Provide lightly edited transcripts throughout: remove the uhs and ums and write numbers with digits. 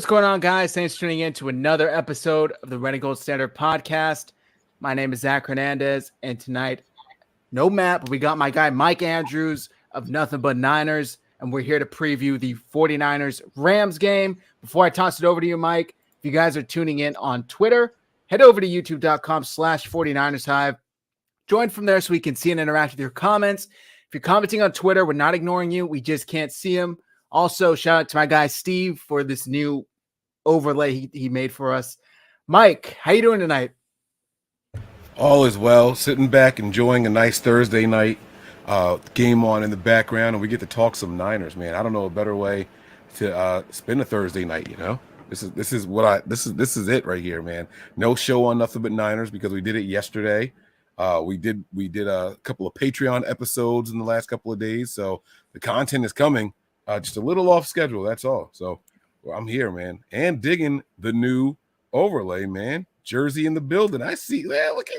What's going on, guys? Thanks for tuning in to another episode of the Red and Gold Standard podcast. My name is Zach Hernandez, and tonight, no Matt, but we got my guy Mike Andrews of Nothing But Niners, and we're here to preview the 49ers-Rams game. Before I toss it over to you, Mike, if you guys are tuning in on Twitter, head over to youtube.com/49ershive. Join from there so we can see and interact with your comments. If you're commenting on Twitter, we're not ignoring you. We just can't see them. Also, shout out to my guy Steve for this new overlay he made for us. Mike, how you doing tonight? All is well. Sitting back, enjoying a nice Thursday night game on in the background, and we get to talk some Niners, man. I don't know a better way to spend a Thursday night. You know, this is it right here, man. No show on Nothing But Niners because we did it yesterday. We did a couple of Patreon episodes in the last couple of days, so the content is coming. Just a little off schedule, that's all. So I'm here, man, and digging the new overlay, man. Jersey in the building. I see that. Look at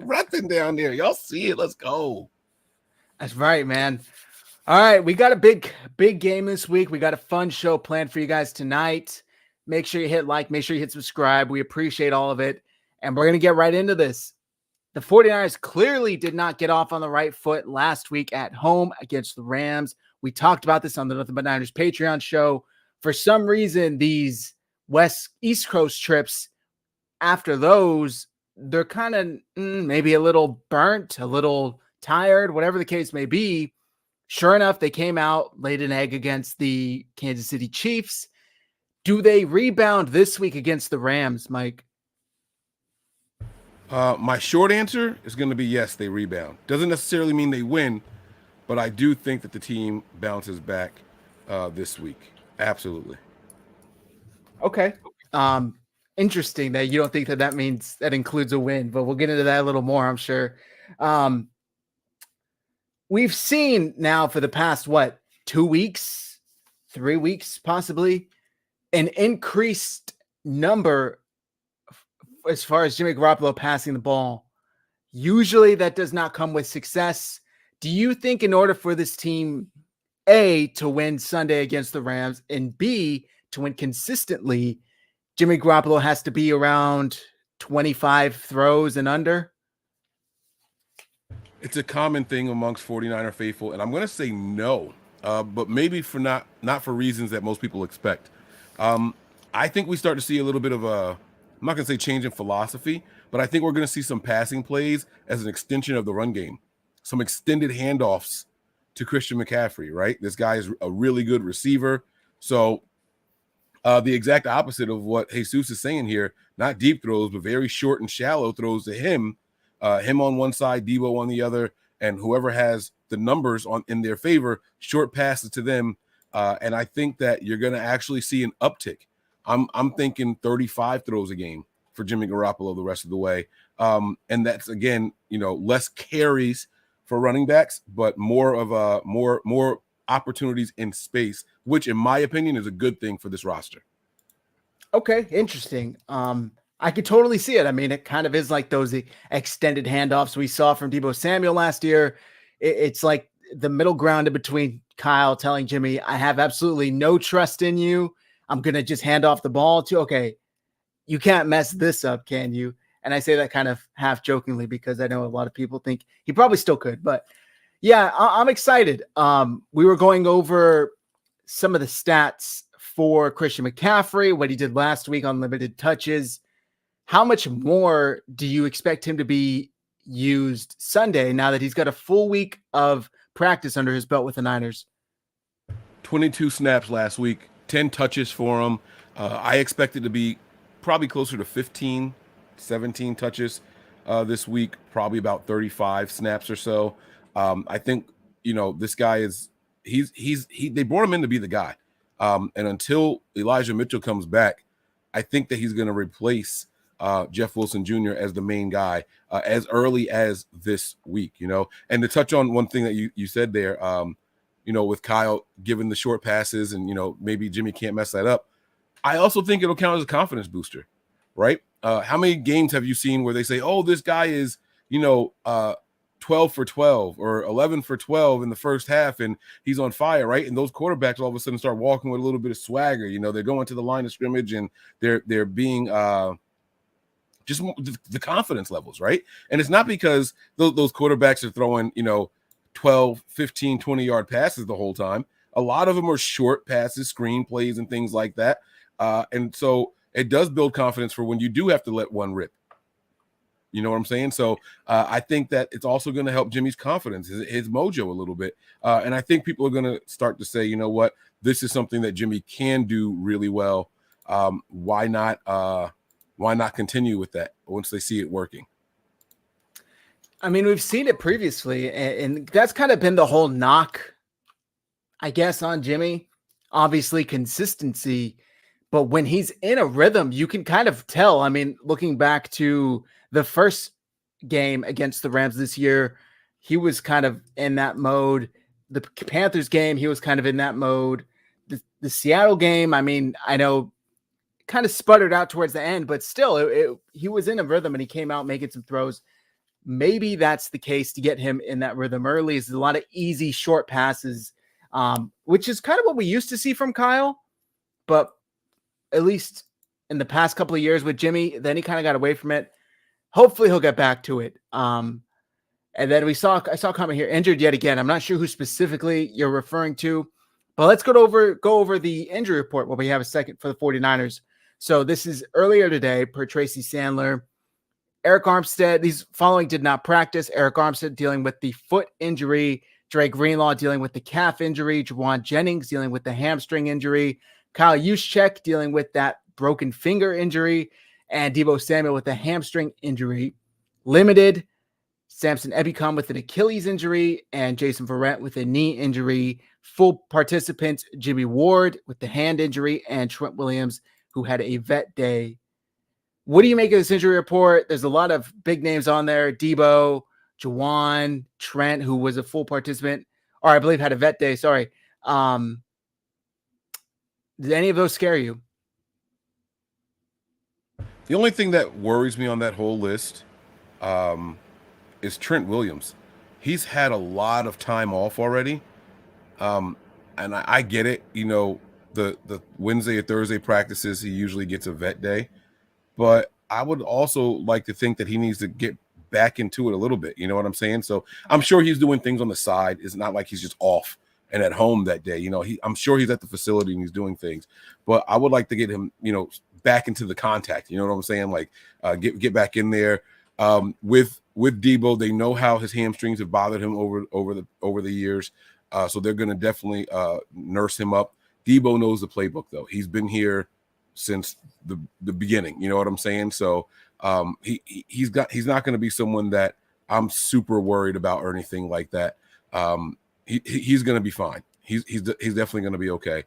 Ruffin down there. Y'all see it. Let's go. That's right, man. All right, we got a big game this week. We got a fun show planned for you guys tonight. Make sure you hit like. Make sure you hit subscribe. We appreciate all of it, and we're going to get right into this. The 49ers clearly did not get off on the right foot last week at home against the Rams. We talked about this on the Nothing But Niners Patreon show. For some reason, these East Coast trips, after those, they're kind of maybe a little burnt, a little tired, whatever the case may be. Sure enough, they came out, laid an egg against the Kansas City Chiefs. Do they rebound this week against the Rams, Mike? My short answer is going to be yes, they rebound. Doesn't necessarily mean they win, but I do think that the team bounces back this week. Absolutely. Okay. Interesting that you don't think that means that includes a win, but we'll get into that a little more, I'm sure. We've seen now for the past, 2 weeks, 3 weeks, possibly, an increased number as far as Jimmy Garoppolo passing the ball. Usually that does not come with success. Do you think in order for this team, A, to win Sunday against the Rams, and B, to win consistently, Jimmy Garoppolo has to be around 25 throws and under? It's a common thing amongst 49er faithful, and I'm going to say no, but maybe for not for reasons that most people expect. I think we start to see a little bit of a, I'm not going to say change in philosophy, but I think we're going to see some passing plays as an extension of the run game, some extended handoffs to Christian McCaffrey, right? This guy is a really good receiver. So the exact opposite of what Jesus is saying here, not deep throws, but very short and shallow throws to him on one side, Debo on the other, and whoever has the numbers in their favor, short passes to them. And I think that you're going to actually see an uptick. I'm thinking 35 throws a game for Jimmy Garoppolo the rest of the way. And that's, again, less carries for running backs, but more of more opportunities in space, which in my opinion is a good thing for this roster. Okay, interesting. I could totally see it. I mean, it kind of is like those extended handoffs we saw from Deebo Samuel last year. It's like the middle ground in between Kyle telling Jimmy, I have absolutely no trust in you. I'm going to just hand off the ball to, okay, you can't mess this up, can you? And I say that kind of half jokingly because I know a lot of people think he probably still could. But yeah, I'm excited. We were going over some of the stats for Christian McCaffrey, what he did last week on limited touches. How much more do you expect him to be used Sunday now that he's got a full week of practice under his belt with the Niners? 22 snaps last week, 10 touches for him. I expect it to be probably closer to 15, 17 touches this week, probably about 35 snaps or so. I think, this guy is, they brought him in to be the guy. And until Elijah Mitchell comes back, I think that he's going to replace Jeff Wilson Jr. as the main guy as early as this week, And to touch on one thing that you said there, with Kyle giving the short passes and, maybe Jimmy can't mess that up. I also think it'll count as a confidence booster, right? How many games have you seen where they say, oh, this guy is, 12 for 12 or 11 for 12 in the first half and he's on fire, right? And those quarterbacks all of a sudden start walking with a little bit of swagger. You know, they're going to the line of scrimmage and they're being just the confidence levels, right? And it's not because those quarterbacks are throwing, 12, 15, 20-yard passes the whole time. A lot of them are short passes, screen plays, and things like that. And so it does build confidence for when you do have to let one rip. You know what I'm saying? So I think that it's also going to help Jimmy's confidence, his mojo a little bit. And I think people are going to start to say, you know what, this is something that Jimmy can do really well. Why not continue with that once they see it working? I mean, we've seen it previously, and that's kind of been the whole knock, I guess, on Jimmy. Obviously, consistency. But when he's in a rhythm, you can kind of tell. I mean, looking back to the first game against the Rams this year, he was kind of in that mode. The Panthers game, he was kind of in that mode. The Seattle game, I mean, I know kind of sputtered out towards the end, but still, he was in a rhythm and he came out making some throws. Maybe that's the case to get him in that rhythm early. Is a lot of easy short passes, which is kind of what we used to see from Kyle, but at least in the past couple of years with Jimmy, then he kind of got away from it. Hopefully he'll get back to it. And then I saw a comment here, injured yet again. I'm not sure who specifically you're referring to, but let's go over the injury report while we have a second for the 49ers. So this is earlier today per Tracy Sandler. Eric Armstead, these following did not practice. Eric Armstead dealing with the foot injury. Dre Greenlaw dealing with the calf injury. Juwan Jennings dealing with the hamstring injury. Kyle Juszczyk dealing with that broken finger injury. And Deebo Samuel with the hamstring injury. Limited. Samson Ebicom with an Achilles injury. And Jason Verrett with a knee injury. Full participants, Jimmy Ward with the hand injury. And Trent Williams, who had a vet day. What do you make of this injury report? There's a lot of big names on there. Deebo, Juwan, Trent, who was a full participant, or I believe had a vet day. Sorry. Did any of those scare you? The only thing that worries me on that whole list is Trent Williams. He's had a lot of time off already. And I get it. The Wednesday or Thursday practices, he usually gets a vet day. But I would also like to think that he needs to get back into it a little bit. You know what I'm saying? So I'm sure he's doing things on the side. It's not like he's just off and at home that day. I'm sure he's at the facility and he's doing things. But I would like to get him, back into the contact. You know what I'm saying? Like get back in there. With Deebo, they know how his hamstrings have bothered him over the years. So they're going to definitely nurse him up. Deebo knows the playbook, though. He's been here since the beginning, you know what I'm saying? So he's not going to be someone that I'm super worried about or anything like that. He's going to be fine. He's definitely going to be okay.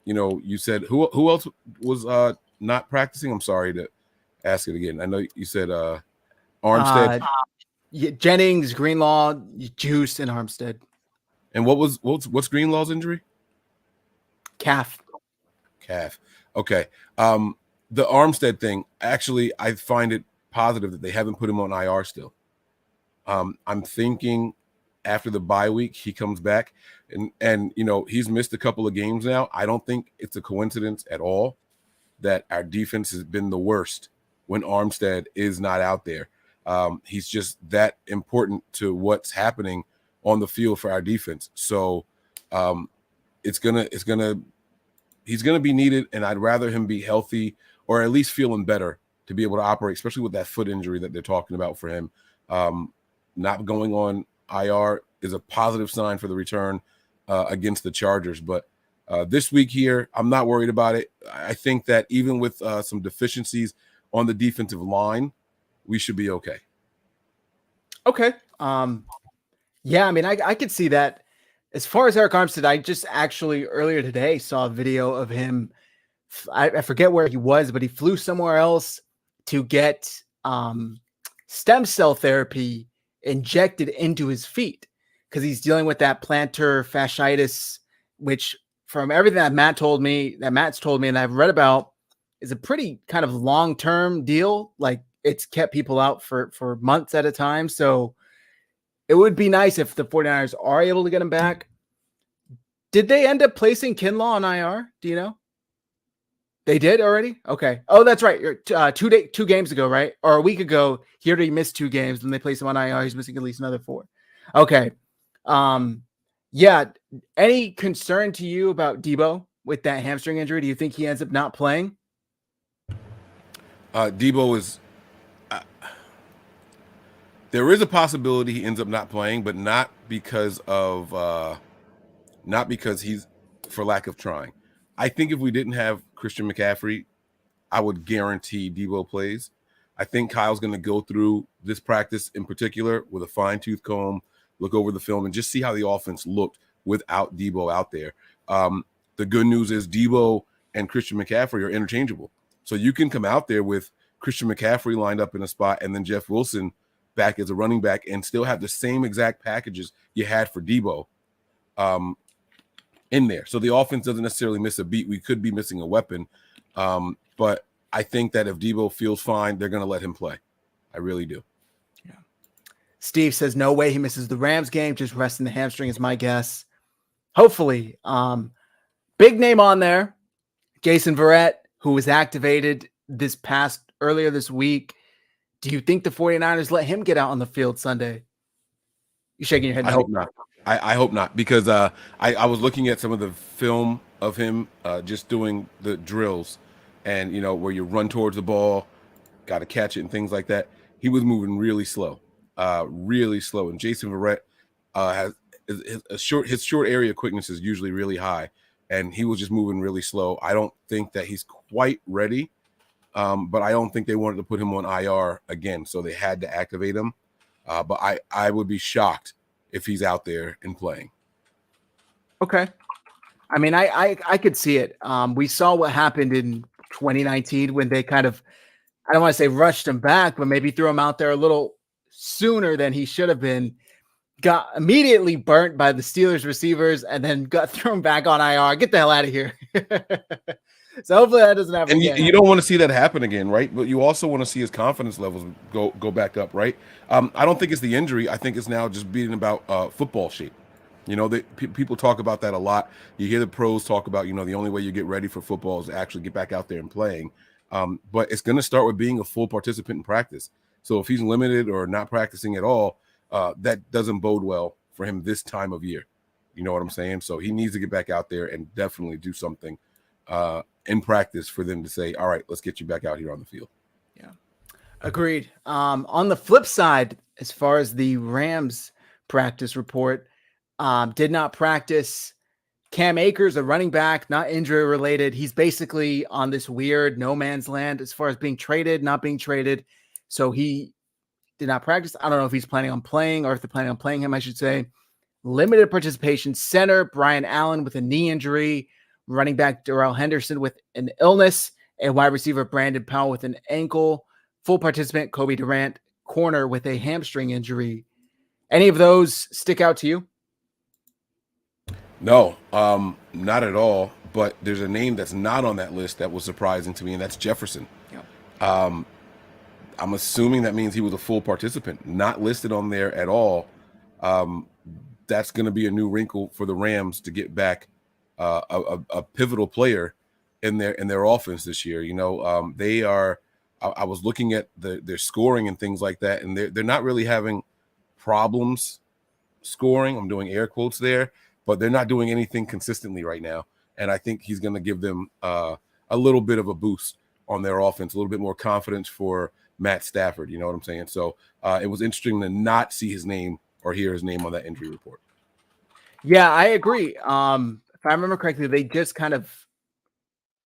You said who else was not practicing? I'm sorry to ask it again. I know you said Armstead, Jennings, Greenlaw, Juice, and Armstead. And what's Greenlaw's injury? Calf. Okay. The Armstead thing, actually, I find it positive that they haven't put him on IR still. I'm thinking after the bye week, he comes back and he's missed a couple of games now. I don't think it's a coincidence at all that our defense has been the worst when Armstead is not out there. He's just that important to what's happening on the field for our defense. So he's going to be needed, and I'd rather him be healthy or at least feeling better to be able to operate, especially with that foot injury that they're talking about for him. Not going on IR is a positive sign for the return against the Chargers. But this week here, I'm not worried about it. I think that even with some deficiencies on the defensive line, we should be okay. Okay. Yeah, I mean, I could see that. As far as Eric Armstead, I just actually earlier today saw a video of him. I forget where he was, but he flew somewhere else to get stem cell therapy injected into his feet because he's dealing with that plantar fasciitis, which from everything that Matt's told me and I've read about is a pretty kind of long-term deal. Like it's kept people out for months at a time. So it would be nice if the 49ers are able to get him back. Did they end up placing Kinlaw on IR? Do you know? They did already? Okay. Oh, that's right. 2 games ago, right? Or a week ago, he already missed 2 games. Then they placed him on IR. He's missing at least another 4. Okay. Yeah. Any concern to you about Debo with that hamstring injury? Do you think he ends up not playing? Debo is. There is a possibility he ends up not playing, but not because he's for lack of trying. I think if we didn't have Christian McCaffrey, I would guarantee Debo plays. I think Kyle's going to go through this practice in particular with a fine-tooth comb, look over the film, and just see how the offense looked without Debo out there. The good news is Debo and Christian McCaffrey are interchangeable. So you can come out there with Christian McCaffrey lined up in a spot and then Jeff Wilson back as a running back and still have the same exact packages you had for Debo in there. So the offense doesn't necessarily miss a beat. We could be missing a weapon. But I think that if Debo feels fine, they're going to let him play. I really do. Yeah. Steve says, no way he misses the Rams game. Just resting the hamstring is my guess. Hopefully. Big name on there. Jason Verrett, who was activated earlier this week. Do you think the 49ers let him get out on the field Sunday? You shaking your head? I hope not. I hope not, because I was looking at some of the film of him just doing the drills and, where you run towards the ball, got to catch it and things like that. He was moving really slow. And Jason Verrett has his short area quickness is usually really high, and he was just moving really slow. I don't think that he's quite ready, but I don't think they wanted to put him on IR again, so they had to activate him. But I would be shocked if he's out there and playing. Okay. I mean, I could see it. We saw what happened in 2019 when they kind of, I don't want to say rushed him back, but maybe threw him out there a little sooner than he should have been. Got immediately burnt by the Steelers receivers and then got thrown back on IR. Get the hell out of here. So hopefully that doesn't happen again. You don't want to see that happen again, right? But you also want to see his confidence levels go back up, right? I don't think it's the injury. I think it's now just being about football shape. People talk about that a lot. You hear the pros talk about, the only way you get ready for football is to actually get back out there and playing. But it's going to start with being a full participant in practice. So if he's limited or not practicing at all, that doesn't bode well for him this time of year. You know what I'm saying? So he needs to get back out there and definitely do something in practice for them to say, all right, let's get you back out here on the field. Yeah. Agreed. On the flip side, as far as the Rams practice report, did not practice. Cam Akers, a running back, not injury related. He's basically on this weird no man's land as far as being traded, not being traded. So he did not practice. I don't know if he's planning on playing or if they're planning on playing him, I should say. Limited participation. Center Brian Allen with a knee injury. Running back Darrell Henderson with an illness. And wide receiver Brandon Powell with an ankle. Full participant Kobe Durant. Corner with a hamstring injury. Any of those stick out to you? No, not at all. But there's a name that's not on that list that was surprising to me, and that's Jefferson. Yeah. I'm assuming that means he was a full participant, not listed on there at all. That's going to be a new wrinkle for the Rams to get back a pivotal player in their offense this year. They are. I was looking at their scoring and things like that, and they're not really having problems scoring. I'm doing air quotes there, but they're not doing anything consistently right now. And I think he's going to give them a little bit of a boost on their offense, a little bit more confidence for Matt Stafford. You know what I'm saying? So it was interesting to not see his name or hear his name on that injury report. Yeah, I agree. If I remember correctly, they just kind of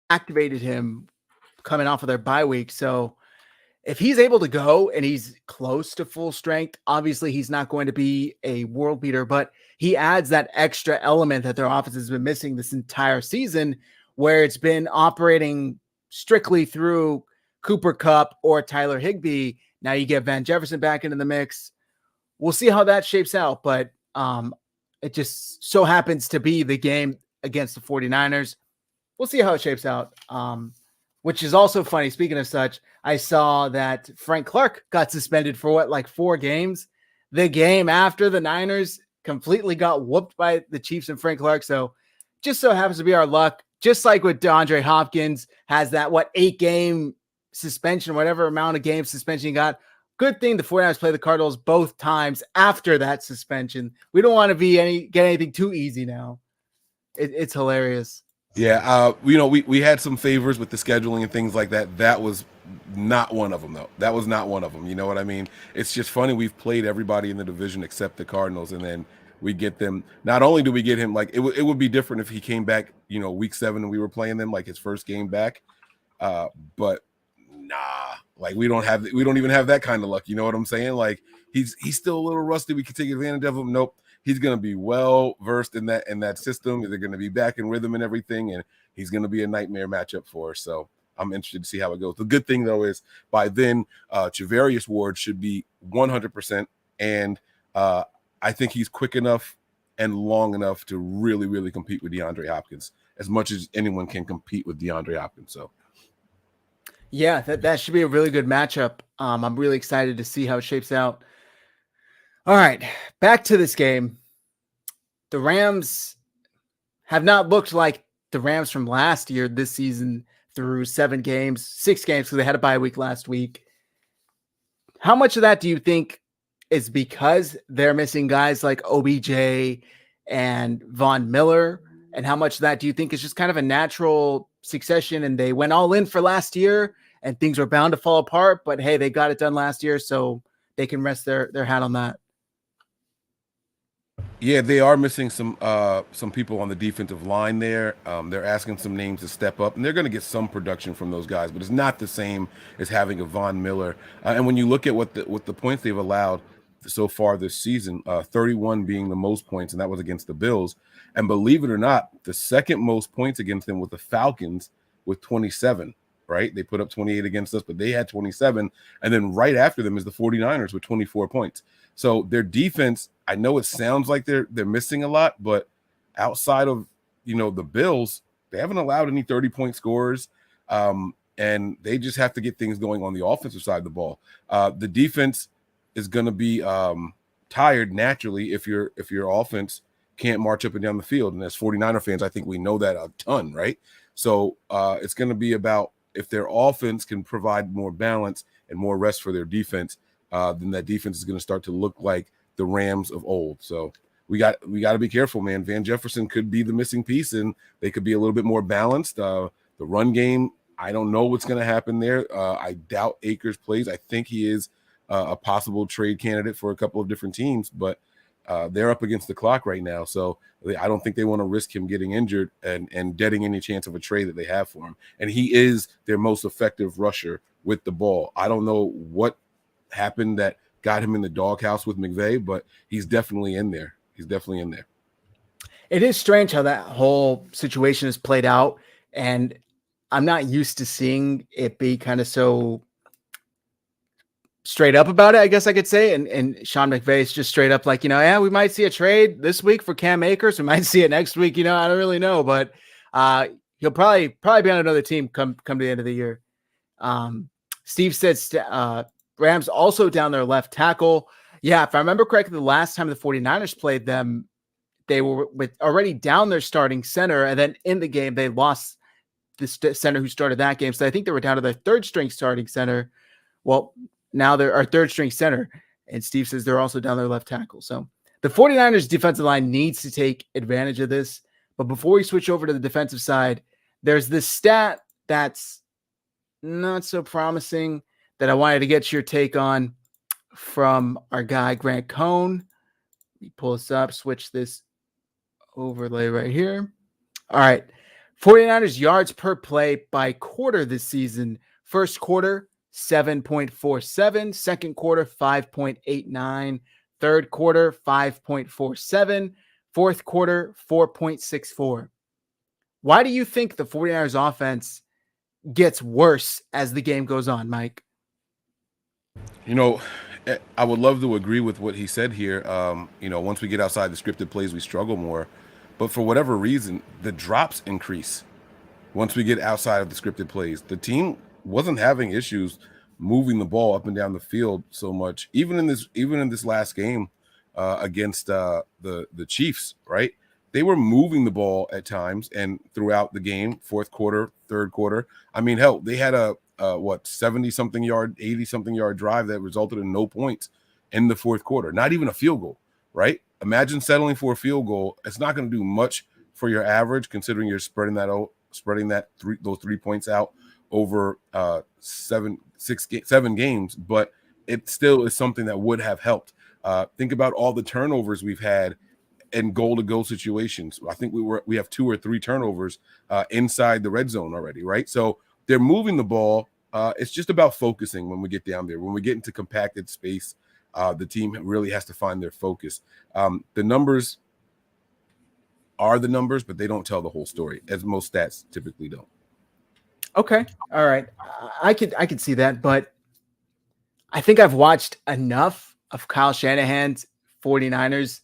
activated him coming off of their bye week. So if he's able to go and he's close to full strength, obviously he's not going to be a world beater, but he adds that extra element that their offense has been missing this entire season, where it's been operating strictly through Cooper Kupp or Tyler Higbee. Now you get Van Jefferson back into the mix. We'll see how that shapes out, but it just so happens to be the game against the 49ers. We'll see how it shapes out. which is also funny. Speaking of such, I saw that Frank Clark got suspended for what, like 4 games. The game after the Niners completely got whooped by the Chiefs and Frank Clark. So just so happens to be our luck. Just like with DeAndre Hopkins has that, 8-game suspension, whatever amount of game suspension he got. Good thing the 49ers play the Cardinals both times after that suspension. We don't want to get anything too easy now. It's hilarious. Yeah, we had some favors with the scheduling and things like that. That was not one of them, though. That was not one of them. You know what I mean? It's just funny. We've played everybody in the division except the Cardinals, and then we get them. Not only do we get him, like it would be different if he came back, week 7 and we were playing them like his first game back. But nah, like we don't even have that kind of luck. You know what I'm saying? Like he's still a little rusty. We can take advantage of him. Nope. He's going to be well versed in that system. They're going to be back in rhythm and everything, and he's going to be a nightmare matchup for us. So I'm interested to see how it goes. The good thing though is by then Charvarius Ward should be 100%, and I think he's quick enough and long enough to really, really compete with DeAndre Hopkins as much as anyone can compete with DeAndre Hopkins. So. Yeah, that should be a really good matchup. I'm really excited to see how it shapes out. All right, back to this game. The Rams have not looked like the Rams from last year this season through 6 games, because they had a bye week last week. How much of that do you think is because they're missing guys like OBJ and Von Miller? And how much of that do you think is just kind of a natural succession and they went all in for last year and things were bound to fall apart, but hey, they got it done last year, so they can rest their hat on that? Yeah, they are missing some people on the defensive line there. They're asking some names to step up, and they're going to get some production from those guys, but it's not the same as having a Von Miller. And when you look at what the points they've allowed so far this season, 31 being the most points, and that was against the Bills. And believe it or not, the second most points against them with the Falcons with 27. Right? They put up 28 against us, but they had 27. And then right after them is the 49ers with 24 points. So their defense, I know it sounds like they're missing a lot, but outside of, the Bills, they haven't allowed any 30-point scores. And they just have to get things going on the offensive side of the ball. The defense is going to be tired naturally if your offense can't march up and down the field. And as 49er fans, I think we know that a ton, right? So it's going to be about, if their offense can provide more balance and more rest for their defense, then that defense is going to start to look like the Rams of old. So we got to be careful, man. Van Jefferson could be the missing piece, and they could be a little bit more balanced. The run game, I don't know what's going to happen there. I doubt Akers plays. I think he is a possible trade candidate for a couple of different teams, but they're up against the clock right now. So I don't think they want to risk him getting injured and deading any chance of a trade that they have for him. And he is their most effective rusher with the ball. I don't know what happened that got him in the doghouse with McVay, but he's definitely in there. It is strange how that whole situation is played out. And I'm not used to seeing it be kind of so straight up about it, I guess I could say. And Sean McVay is just straight up like, yeah, we might see a trade this week for Cam Akers. We might see it next week. I don't really know, but he'll probably be on another team come to the end of the year. Steve says Rams also down their left tackle. Yeah, if I remember correctly, the last time the 49ers played them, they were already down their starting center. And then in the game, they lost the center who started that game. So I think they were down to their third string starting center. Well, now they're our third string center. And Steve says they're also down their left tackle. So the 49ers defensive line needs to take advantage of this. But before we switch over to the defensive side, there's this stat that's not so promising that I wanted to get your take on from our guy, Grant Cohn. Let me pull this up, switch this overlay right here. All right. 49ers yards per play by quarter this season. First quarter, 7.47. Second quarter, 5.89. Third quarter, 5.47. Fourth quarter, 4.64. Why do you think the 49ers offense gets worse as the game goes on, Mike? I would love to agree with what he said here. Once we get outside the scripted plays, we struggle more. But for whatever reason, the drops increase. once we get outside of the scripted plays. The team wasn't having issues moving the ball up and down the field so much, even in this last game against the Chiefs, right? They were moving the ball at times and throughout the game, fourth quarter, third quarter. I mean, hell, they had a 70-something yard, 80-something yard drive that resulted in no points in the fourth quarter, not even a field goal, right? Imagine settling for a field goal. It's not going to do much for your average, considering you're spreading those 3 points out over 7 games, but it still is something that would have helped. Think about all the turnovers we've had in goal-to-goal situations. I think we have 2 or 3 turnovers inside the red zone already, right? So they're moving the ball. It's just about focusing when we get down there. When we get into compacted space, the team really has to find their focus. The numbers are the numbers, but they don't tell the whole story, as most stats typically don't. Okay. All right. I could see that, but I think I've watched enough of Kyle Shanahan's 49ers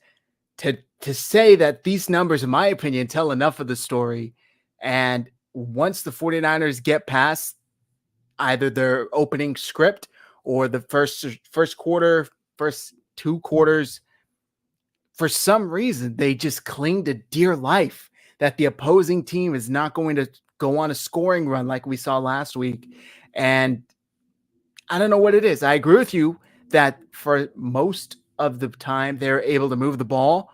to say that these numbers, in my opinion, tell enough of the story. And once the 49ers get past either their opening script or the first quarter, first 2 quarters, for some reason, they just cling to dear life that the opposing team is not going to go on a scoring run like we saw last week. And I don't know what it is. I agree with you that for most of the time they're able to move the ball,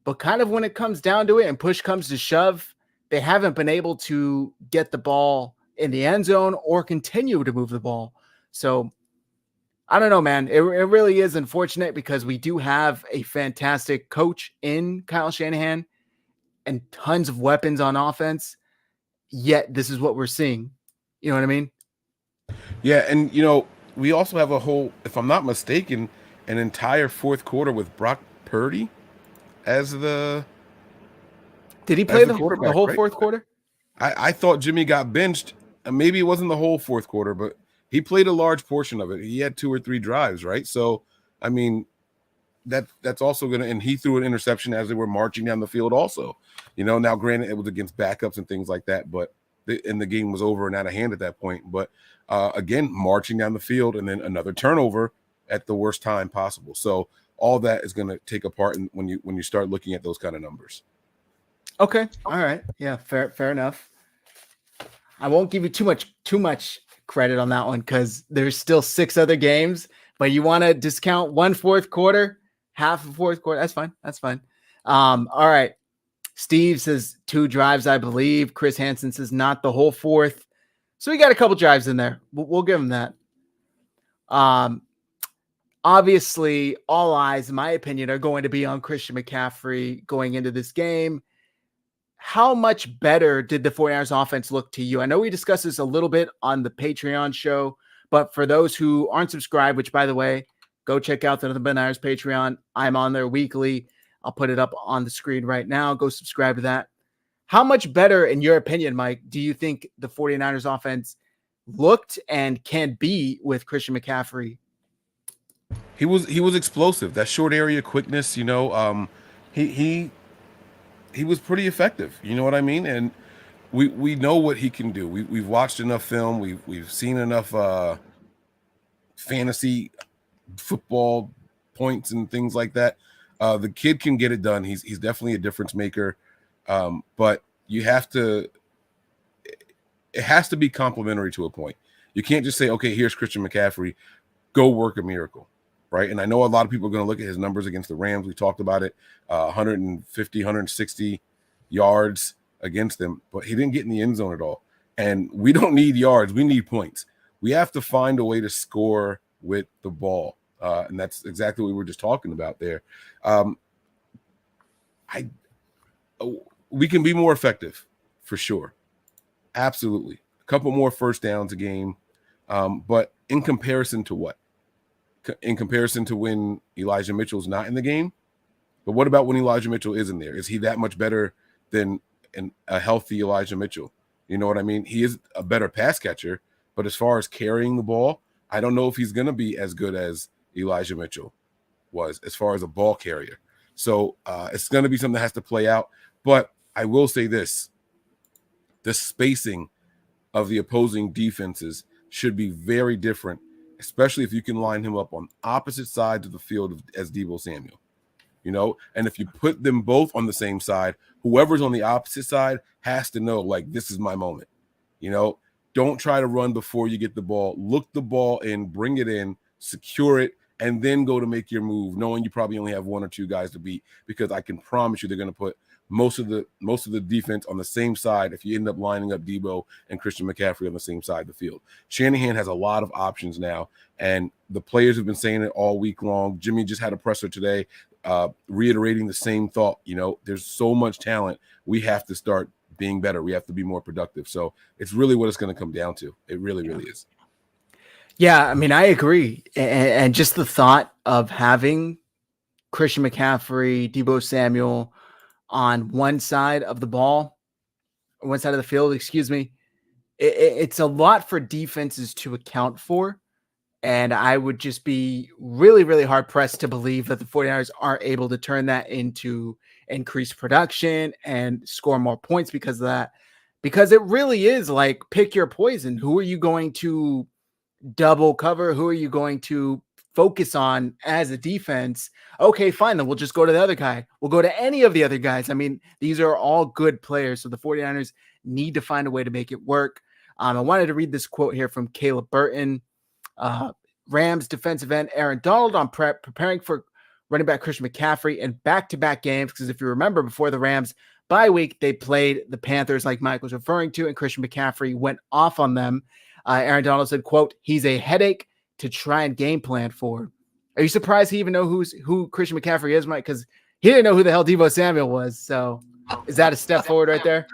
but kind of when it comes down to it and push comes to shove, they haven't been able to get the ball in the end zone or continue to move the ball. So I don't know, man. It really is unfortunate because we do have a fantastic coach in Kyle Shanahan and tons of weapons on offense. Yet this is what we're seeing. You know what I mean? Yeah, and we also have a whole, if I'm not mistaken, an entire fourth quarter with Brock Purdy as the Did he play the quarterback, whole right? fourth quarter? I thought Jimmy got benched. Maybe it wasn't the whole fourth quarter, but he played a large portion of it. He had 2 or 3 drives, right? So, I mean, that's also going to, and he threw an interception as they were marching down the field also. Now granted, it was against backups and things like that, but the game was over and out of hand at that point. But again, marching down the field and then another turnover at the worst time possible. So all that is going to take a part when you start looking at those kind of numbers. Okay. All right. Yeah. Fair enough. I won't give you too much credit on that one because there's still 6 other games, but you want to discount 1 fourth quarter, half a fourth quarter. That's fine. All right. Steve says 2 drives, I believe. Chris Hansen says not the whole fourth. So we got a couple drives in there. We'll give him that. Obviously, all eyes, in my opinion, are going to be on Christian McCaffrey going into this game. How much better did the 49ers offense look to you? I know we discussed this a little bit on the Patreon show, but for those who aren't subscribed, which by the way, go check out the Niners Patreon. I'm on there weekly. I'll put it up on the screen right now. Go subscribe to that. How much better, in your opinion, Mike, do you think the 49ers offense looked and can be with Christian McCaffrey? He was explosive. That short area quickness, he was pretty effective. You know what I mean? And we know what he can do. We've watched enough film. We've seen enough fantasy football points and things like that. The kid can get it done. He's definitely a difference maker. But you have to. It has to be complementary to a point. You can't just say, okay, here's Christian McCaffrey, go work a miracle. Right. And I know a lot of people are going to look at his numbers against the Rams. We talked about it, 150, 160 yards against them, but he didn't get in the end zone at all. And we don't need yards. We need points. We have to find a way to score with the ball. And that's exactly what we were just talking about there. We can be more effective for sure. Absolutely. A couple more first downs a game. But in comparison to what? In comparison to when Elijah Mitchell's not in the game? But what about when Elijah Mitchell is in there? Is he that much better than a healthy Elijah Mitchell? You know what I mean? He is a better pass catcher, but as far as carrying the ball, I don't know if he's going to be as good as Elijah Mitchell was as far as a ball carrier. So it's going to be something that has to play out. But I will say this. the spacing of the opposing defenses should be very different, especially if you can line him up on opposite sides of the field as Deebo Samuel. And if you put them both on the same side, whoever's on the opposite side has to know, like, this is my moment. Don't try to run before you get the ball. Look the ball in, bring it in, secure it, and then go to make your move, knowing you probably only have one or two guys to beat, because I can promise you they're going to put most of the defense on the same side if you end up lining up Deebo and Christian McCaffrey on the same side of the field. Shanahan has a lot of options now, and the players have been saying it all week long. Jimmy just had a presser today reiterating the same thought. There's so much talent. We have to start being better. We have to be more productive. So it's really what it's going to come down to. It really, really is. Yeah, I mean, I agree. And just the thought of having Christian McCaffrey, Deebo Samuel on one side of the ball, one side of the field, it's a lot for defenses to account for. And I would just be really, really hard pressed to believe that the 49ers aren't able to turn that into increased production and score more points because of that. Because it really is like, pick your poison. Who are you going to double cover? Who are you going to focus on as a defense? Okay, fine. Then we'll just go to the other guy. We'll go to any of the other guys. I mean, these are all good players. So the 49ers need to find a way to make it work. I wanted to read this quote here from Caleb Burton. Rams defensive end Aaron Donald on preparing for running back Christian McCaffrey in back-to-back games. Because if you remember, before the Rams bye week, they played the Panthers, like Mike was referring to, and Christian McCaffrey went off on them. Aaron Donald said, quote, "He's a headache to try and game plan for." Are you surprised he even know who Christian McCaffrey is, Mike? Because he didn't know who the hell Deebo Samuel was. So is that a step forward right there?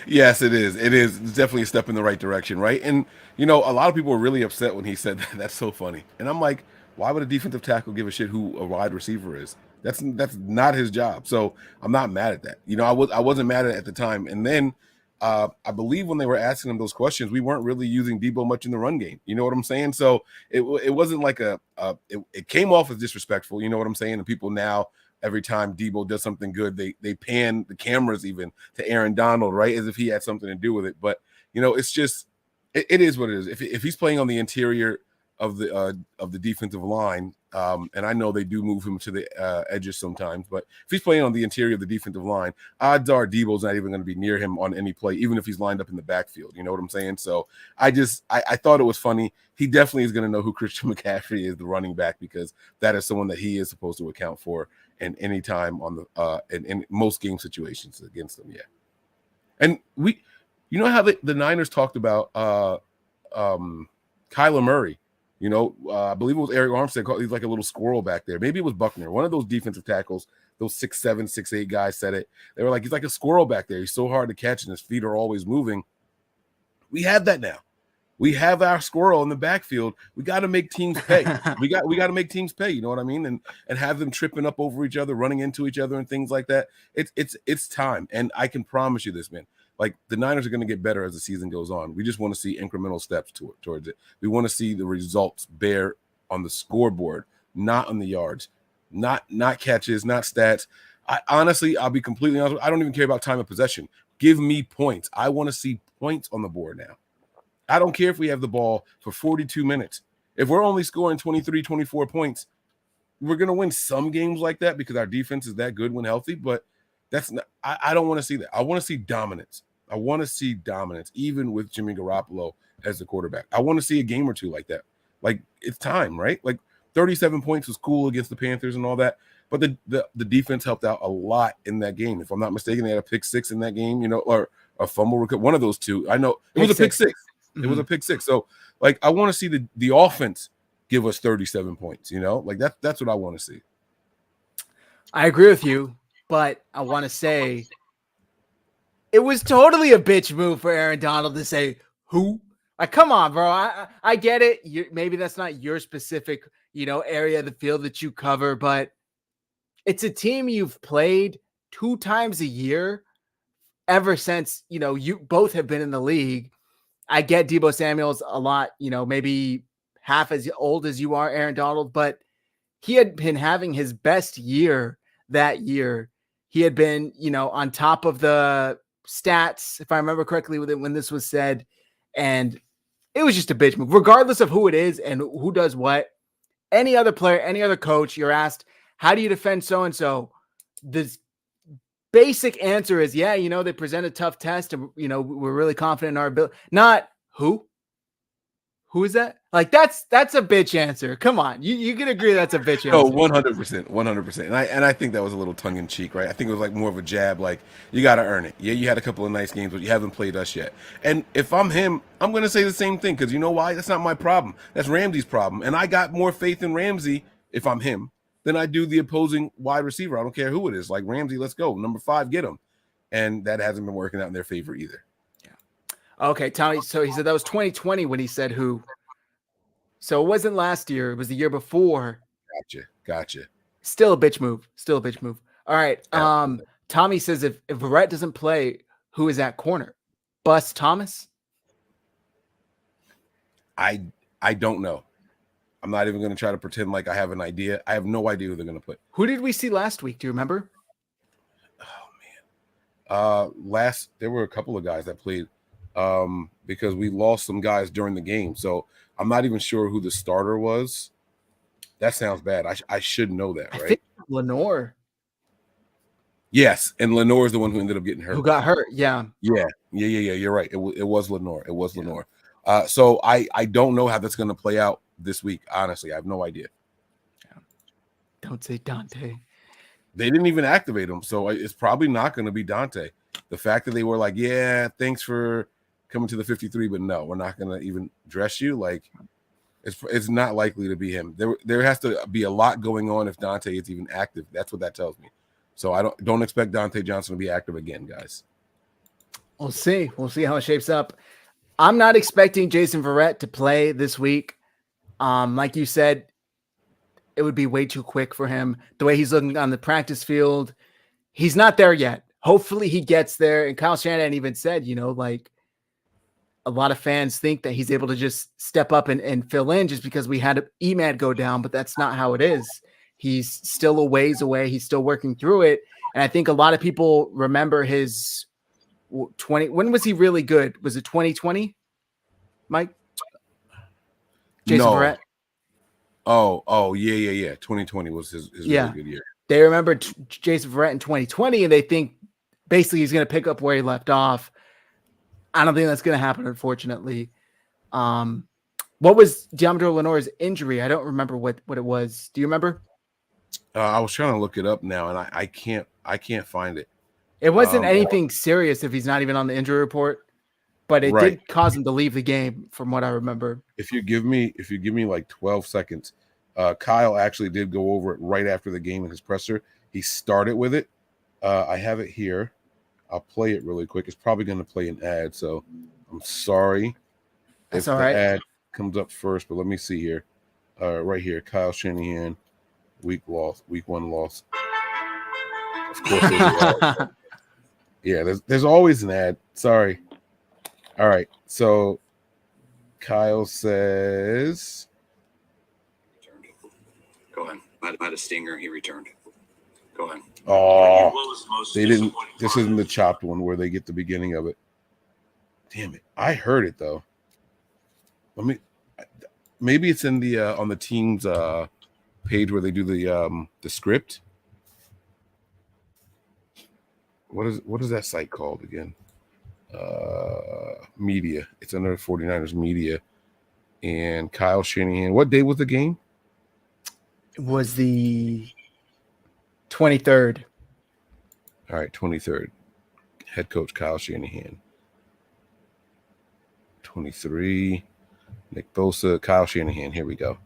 Yes, it is. It's definitely a step in the right direction, right? And, a lot of people were really upset when he said that. That's so funny. And I'm like, why would a defensive tackle give a shit who a wide receiver is? That's not his job. So I'm not mad at that. I wasn't mad at it at the time. And then I believe when they were asking him those questions, we weren't really using Deebo much in the run game. You know what I'm saying? So it wasn't like it came off as disrespectful. You know what I'm saying? And people now, every time Deebo does something good, they pan the cameras even to Aaron Donald, right? As if he had something to do with it. But, it's just, it is what it is. If he's playing on the interior of the defensive line, and I know they do move him to the edges sometimes, but if he's playing on the interior of the defensive line, odds are Deebo's not even going to be near him on any play, even if he's lined up in the backfield. You know what I'm saying? So I thought it was funny. He definitely is going to know who Christian McCaffrey is, the running back, because that is someone that he is supposed to account for in any time on the in most game situations against them. Yeah. And how the Niners talked about Kyler Murray. I believe it was Eric Armstead. He's like a little squirrel back there. Maybe it was Buckner. One of those defensive tackles, those 6'7", 6'8" guys said it. They were like, he's like a squirrel back there. He's so hard to catch, and his feet are always moving. We have that now. We have our squirrel in the backfield. We got to make teams pay. we got to make teams pay. You know what I mean? And have them tripping up over each other, running into each other, and things like that. It's time. And I can promise you this, man. Like, the Niners are going to get better as the season goes on. We just want to see incremental steps towards it. We want to see the results bear on the scoreboard, not on the yards, not catches, not stats. I'll be completely honest. I don't even care about time of possession. Give me points. I want to see points on the board now. I don't care if we have the ball for 42 minutes. If we're only scoring 23, 24 points, we're going to win some games like that because our defense is that good when healthy, but that's not, I don't want to see that. I want to see dominance. I want to see dominance, even with Jimmy Garoppolo as the quarterback. I want to see a game or two like that. Like, it's time, right? Like, 37 points was cool against the Panthers and all that, but the defense helped out a lot in that game. If I'm not mistaken, they had a pick six in that game, or a fumble, one of those two. I know it was a pick six. Mm-hmm. It was a pick six. So, like, I want to see the offense give us 37 points. Like that's what I want to see. I agree with you, but I want to say, it was totally a bitch move for Aaron Donald to say, who? Like, come on, bro. I get it. Maybe that's not your specific, area of the field that you cover, but it's a team you've played 2 times a year ever since, you both have been in the league. I get Deebo Samuel's a lot, maybe half as old as you are, Aaron Donald, but he had been having his best year that year. He had been, on top of the stats, if I remember correctly, when this was said, and it was just a bitch move, regardless of who it is and who does what. Any other player, any other coach, you're asked, how do you defend so-and-so? The basic answer is, yeah, they present a tough test and, we're really confident in our ability. Not who? Who is that? Like, that's a bitch answer. Come on. You can agree that's a bitch answer. Oh, 100%, 100%. And I think that was a little tongue-in-cheek, right? I think it was like more of a jab, like, you got to earn it. Yeah, you had a couple of nice games, but you haven't played us yet. And if I'm him, I'm going to say the same thing, because you know why? That's not my problem. That's Ramsey's problem. And I got more faith in Ramsey, if I'm him, than I do the opposing wide receiver. I don't care who it is. Like, Ramsey, let's go. Number 5, get him. And that hasn't been working out in their favor either. Yeah. Okay, Tommy. So he said that was 2020 when he said who. So it wasn't last year. It was the year before. Gotcha. Still a bitch move. All right. Tommy says if Verrett doesn't play, who is at corner? Bus Thomas? I don't know. I'm not even going to try to pretend like I have an idea. I have no idea who they're going to put. Who did we see last week? Do you remember? Oh, man. There were a couple of guys that played because we lost some guys during the game. So I'm not even sure who the starter was. That sounds bad. I should know that, right? I think Lenore. Yes, and Lenore is the one who ended up getting hurt. Who got hurt? Yeah. You're right. It was Lenore. Lenore. So I don't know how that's going to play out this week. Honestly, I have no idea. Don't say Dante. They didn't even activate him, so it's probably not going to be Dante. The fact that they were like, yeah, thanks for coming to the 53, but no, we're not going to even dress you. Like, it's not likely to be him. There has to be a lot going on if Dante is even active. That's what that tells me. So I don't expect Dante Johnson to be active again, guys. We'll see. We'll see how it shapes up. I'm not expecting Jason Verrett to play this week. Like you said, it would be way too quick for him. The way he's looking on the practice field, he's not there yet. Hopefully he gets there. And Kyle Shanahan even said, like, a lot of fans think that he's able to just step up and fill in just because we had EMAD go down, but that's not how it is. He's still a ways away. He's still working through it. And I think a lot of people remember his 20. When was he really good? Was it 2020, Mike? Jason Verrett? Oh, yeah. 2020 was his really good year. They remember Jason Verrett in 2020, and they think basically he's going to pick up where he left off. I don't think that's going to happen, unfortunately. What was Deommodore Lenore's injury? I don't remember what it was. Do you remember? I was trying to look it up now, and I can't find it. It wasn't anything serious if he's not even on the injury report, but it did cause him to leave the game, from what I remember. If you give me like 12 seconds, Kyle actually did go over it right after the game in his presser. He started with it. I have it here. I'll play it really quick. It's probably going to play an ad, so I'm sorry That's if all the right. ad comes up first, but let me see here. Right here, Kyle Shanahan, week 1 loss. Of course, yeah. There's always an ad. Sorry. All right, so Kyle says, "Go ahead." Had a stinger. He returned. Go ahead. Oh, they didn't. This isn't the chopped one where they get the beginning of it. Damn it! I heard it though. Maybe it's in the on the team's page where they do the script. What is that site called again? Media. It's under 49ers media. And Kyle Shanahan. What day was the game? It was the 23rd. All right, 23rd. Head coach Kyle Shanahan. 23. Nick Bosa, Kyle Shanahan. Here we go.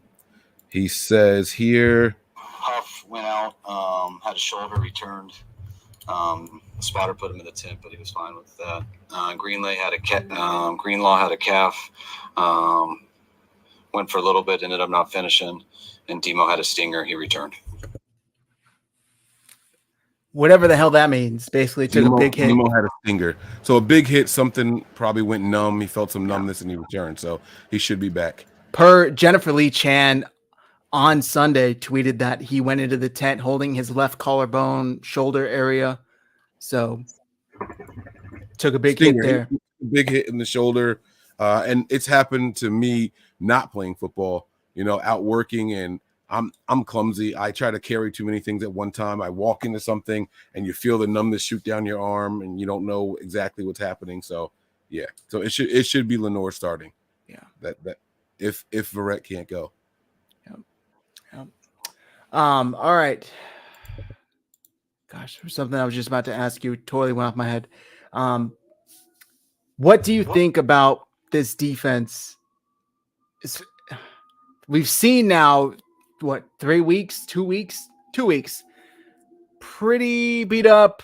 He says here. Huff went out, had a shoulder, returned. Spotter put him in the tent, but he was fine with that. Greenlaw had a calf. Went for a little bit, ended up not finishing. And Demo had a stinger. He returned. Whatever the hell that means. Basically took a big hit. Demo had a stinger. So a big hit, something probably went numb. He felt some numbness and he returned. So he should be back. Per Jennifer Lee Chan on Sunday tweeted that he went into the tent holding his left collarbone, shoulder area. So Took a big hit stinger, there. big hit in the shoulder. And it's happened to me not playing football, out working, and I'm clumsy. I try to carry too many things at one time. I walk into something and you feel the numbness shoot down your arm and you don't know exactly what's happening. So yeah. So it should be Lenore starting. Yeah. That if Verrett can't go. Yep. All right. Gosh, there's something I was just about to ask you. Totally went off my head. What do you think about this defense? We've seen now, 3 weeks, 2 weeks, 2 weeks, pretty beat up,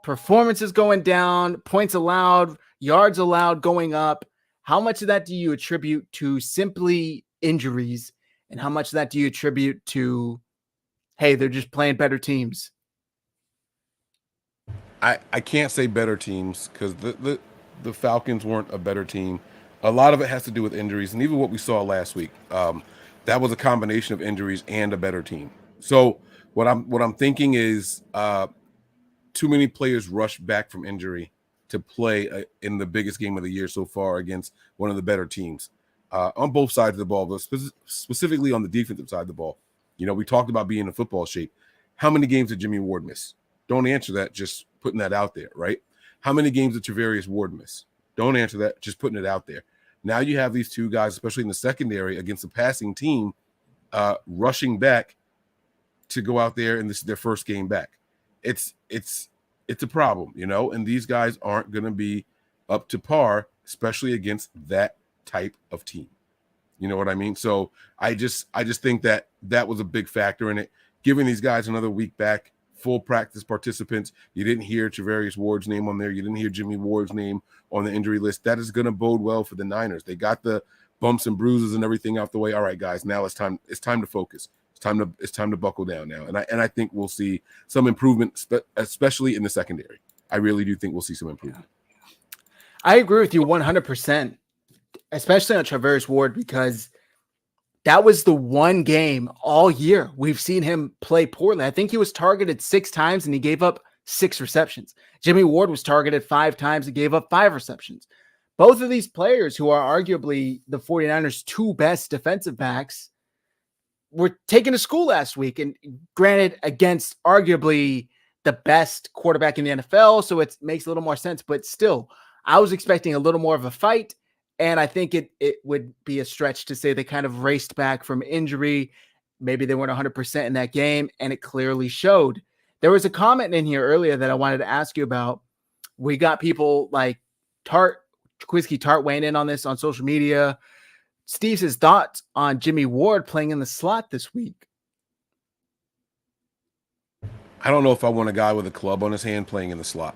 performances going down, points allowed, yards allowed going up. How much of that do you attribute to simply injuries? And how much of that do you attribute to, hey, they're just playing better teams? I can't say better teams because the Falcons weren't a better team. A lot of it has to do with injuries, and even what we saw last week, that was a combination of injuries and a better team. So what I'm thinking is too many players rushed back from injury to play in the biggest game of the year so far against one of the better teams on both sides of the ball, but specifically on the defensive side of the ball. We talked about being in football shape. How many games did Jimmy Ward miss? Don't answer that. Just putting that out there, right? How many games did Travarius Ward miss? Don't answer that. Just putting it out there. Now you have these two guys, especially in the secondary against a passing team, rushing back to go out there, and this is their first game back. It's a problem, and these guys aren't going to be up to par, especially against that type of team. You know what I mean? So I just think that was a big factor in it. Giving these guys another week back, full practice participants. You didn't hear Travarius Ward's name on there. You didn't hear Jimmy Ward's name on the injury list. That is going to bode well for the Niners. They got the bumps and bruises and everything out the way. All right, guys, now it's time to focus. It's time to buckle down now. And I think we'll see some improvement, especially in the secondary. I really do think we'll see some improvement. I agree with you 100%, especially on Travarius Ward, because that was the one game all year we've seen him play poorly. I think he was targeted 6 times and he gave up 6 receptions. Jimmy Ward was targeted 5 times and gave up 5 receptions. Both of these players, who are arguably the 49ers' 2 best defensive backs, were taken to school last week, and granted, against arguably the best quarterback in the NFL, so it makes a little more sense. But still, I was expecting a little more of a fight. And I think it would be a stretch to say they kind of raced back from injury. Maybe they weren't 100% in that game, and it clearly showed. There was a comment in here earlier that I wanted to ask you about. We got people like Whiskey Tart weighing in on this on social media. Steve says thoughts on Jimmy Ward playing in the slot this week. I don't know if I want a guy with a club on his hand playing in the slot.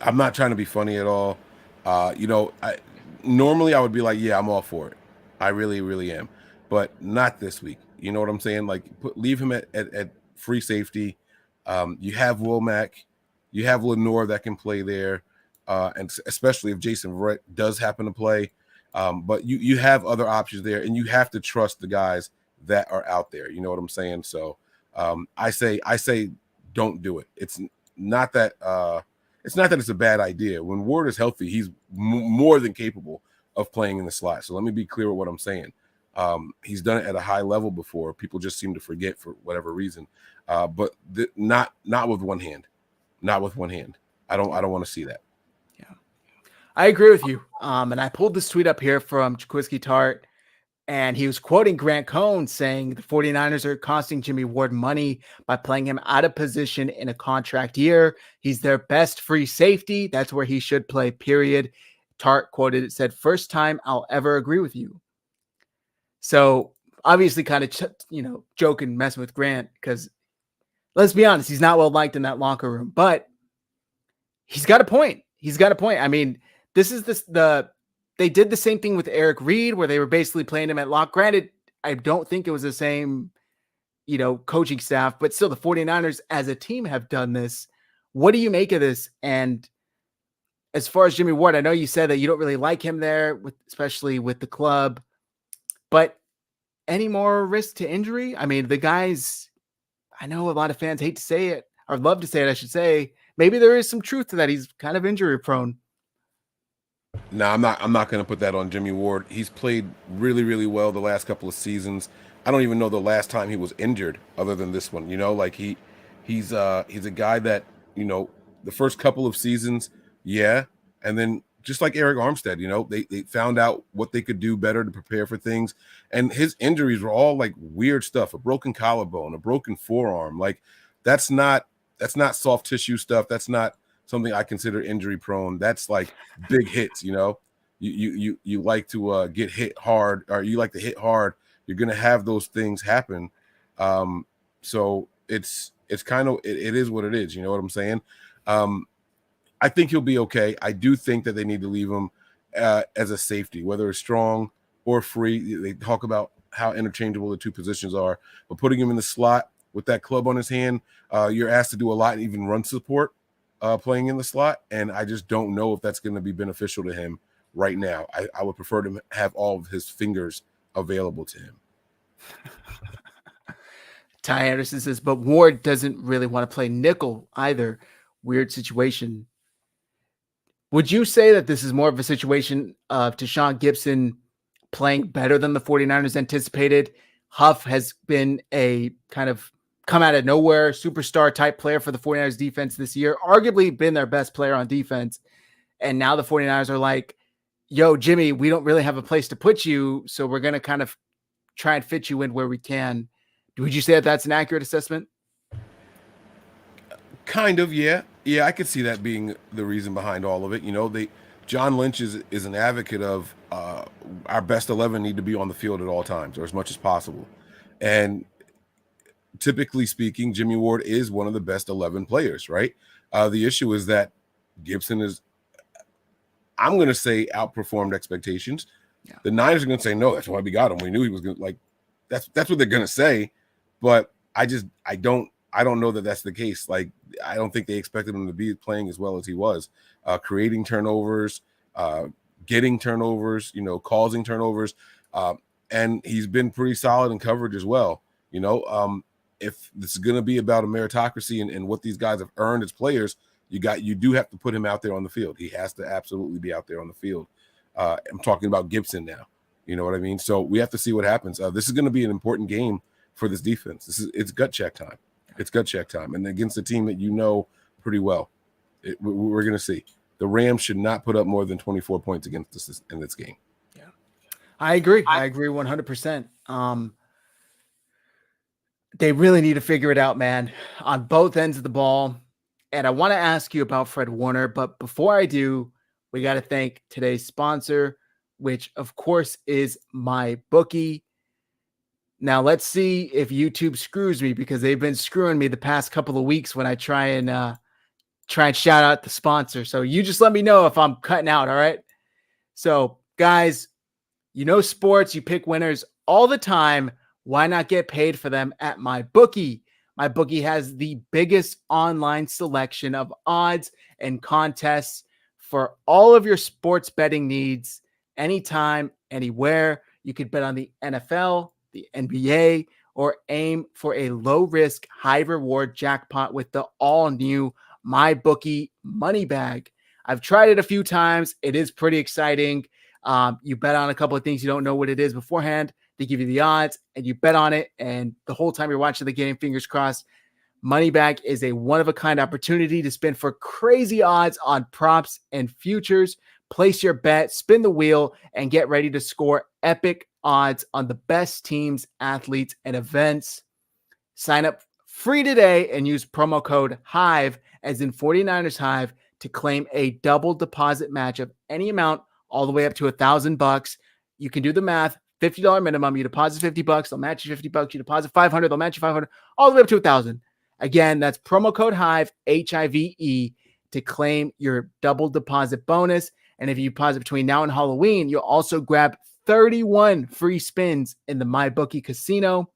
I'm not trying to be funny at all. Normally I would be like, yeah, I'm all for it. I really, really am. But not this week. You know what I'm saying? Like, leave him at free safety. You have Womack. You have Lenore that can play there. And especially if Jason Verrett does happen to play. But you have other options there, and you have to trust the guys that are out there. You know what I'm saying? So I say don't do it. It's not that it's a bad idea. When Ward is healthy, he's more than capable of playing in the slot. So let me be clear with what I'm saying. He's done it at a high level before. People just seem to forget for whatever reason. But not with one hand. Not with one hand. I don't want to see that. Yeah, I agree with you. And I pulled this tweet up here from Whiskey Tart, and he was quoting Grant Cohn saying the 49ers are costing Jimmy Ward money by playing him out of position in a contract year. He's their best free safety. That's where he should play, period. Tart quoted it, said, "First time I'll ever agree with you." So obviously kind of, joking, messing with Grant, because let's be honest, he's not well liked in that locker room, but he's got a point. I mean, they did the same thing with Eric Reed, where they were basically playing him at lock. Granted, I don't think it was the same, coaching staff, but still the 49ers as a team have done this. What do you make of this? And as far as Jimmy Ward, I know you said that you don't really like him there, especially with the club, but any more risk to injury? I mean, the guys, I know a lot of fans hate to say it, or love to say it, I should say, maybe there is some truth to that. He's kind of injury prone. No, I'm not going to put that on Jimmy Ward. He's played really, really well the last couple of seasons. I don't even know the last time he was injured, other than this one. You know, like he's a guy that, you know, the first couple of seasons, yeah, and then just like Eric Armstead, you know, they found out what they could do better to prepare for things, and his injuries were all like weird stuff: a broken collarbone, a broken forearm. Like that's not soft tissue stuff. That's not something I consider injury prone. That's like big hits, you know. You like to get hit hard, or you like to hit hard. You're gonna have those things happen. So it's kind of it is what it is. You know what I'm saying? I think he'll be okay. I do think that they need to leave him as a safety, whether it's strong or free. They talk about how interchangeable the two positions are, but putting him in the slot with that club on his hand, you're asked to do a lot, and even run support playing in the slot. And I just don't know if that's going to be beneficial to him right now. I would prefer to have all of his fingers available to him. Ty Anderson says, but Ward doesn't really want to play nickel either. Weird situation. Would you say that this is more of a situation of Tashawn Gibson playing better than the 49ers anticipated? Huff has been a kind of come out of nowhere superstar type player for the 49ers defense this year, arguably been their best player on defense. And now the 49ers are like, yo, Jimmy, we don't really have a place to put you, so we're going to kind of try and fit you in where we can. Would you say that that's an accurate assessment? Kind of, yeah. Yeah, I could see that being the reason behind all of it. You know, John Lynch is an advocate of our best 11 need to be on the field at all times, or as much as possible. And typically speaking, Jimmy Ward is one of the best 11 players, right? The issue is that Gibson is, I'm going to say, outperformed expectations. Yeah. The Niners are going to say, no, that's why we got him. We knew he was going to, like, that's what they're going to say. But I don't know that that's the case. Like, I don't think they expected him to be playing as well as he was, creating turnovers, getting turnovers, you know, causing turnovers. And he's been pretty solid in coverage as well. You know, if this is going to be about a meritocracy and what these guys have earned as players, you do have to put him out there on the field. He has to absolutely be out there on the field. I'm talking about Gibson now. You know what I mean? So we have to see what happens. This is going to be an important game for this defense. It's gut check time. It's gut check time. And against a team that you know pretty well, we're going to see. The Rams should not put up more than 24 points against us in this game. Yeah, I agree. I agree 100%. They really need to figure it out, man, on both ends of the ball. And I want to ask you about Fred Warner. But before I do, we got to thank today's sponsor, which, of course, is Mybookie. Now, let's see if YouTube screws me, because they've been screwing me the past couple of weeks when I try and shout out the sponsor. So you just let me know if I'm cutting out, all right? So, guys, you know sports, you pick winners all the time. Why not get paid for them at Mybookie? Mybookie has the biggest online selection of odds and contests for all of your sports betting needs, anytime, anywhere. You could bet on the NFL, the NBA, or aim for a low-risk, high-reward jackpot with the all-new Mybookie money bag. I've tried it a few times. It is pretty exciting. You bet on a couple of things you don't know what it is beforehand. They give you the odds, and you bet on it, and the whole time you're watching the game, fingers crossed. Money bag is a one-of-a-kind opportunity to spin for crazy odds on props and futures. Place your bet, spin the wheel, and get ready to score epic odds on the best teams, athletes, and events. Sign up free today and use promo code HIVE, as in 49ers Hive, to claim a double deposit match of any amount all the way up to $1,000. You can do the math. $50 minimum. You deposit $50, they'll match you $50. You deposit $500, they'll match you $500, all the way up to $1,000. Again, that's promo code HIVE, HIVE, to claim your double deposit bonus. And if you deposit between now and Halloween, you'll also grab 31 free spins in the MyBookie casino.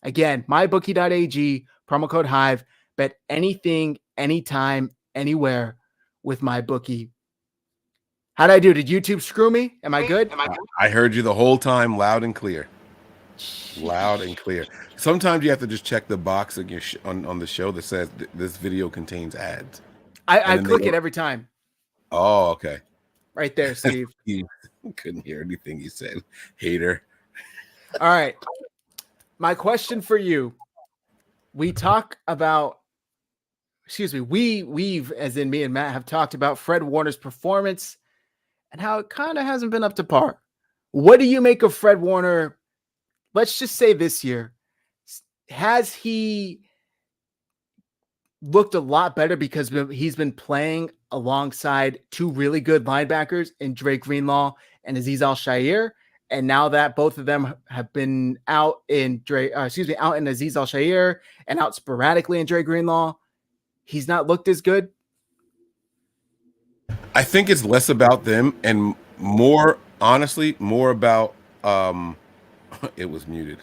Again, Mybookie.ag, promo code HIVE. Bet anything, anytime, anywhere with MyBookie. How'd I do? Did YouTube screw me? Am I good? I heard you the whole time, loud and clear. Loud and clear. Sometimes you have to just check the box on the show that says this video contains ads. I click it every time. Oh, okay. Right there, Steve. You couldn't hear anything you said. Hater. All right. My question for you. We've, as in me and Matt, have talked about Fred Warner's performance and how it kind of hasn't been up to par. What do you make of Fred Warner? Let's just say this year. Has he looked a lot better because he's been playing alongside two really good linebackers in Dre Greenlaw and Azeez Al-Shaair? And now that both of them have been out in out in Azeez Al-Shaair and out sporadically in Dre Greenlaw, he's not looked as good. I think it's less about them and more, honestly, more about it was muted.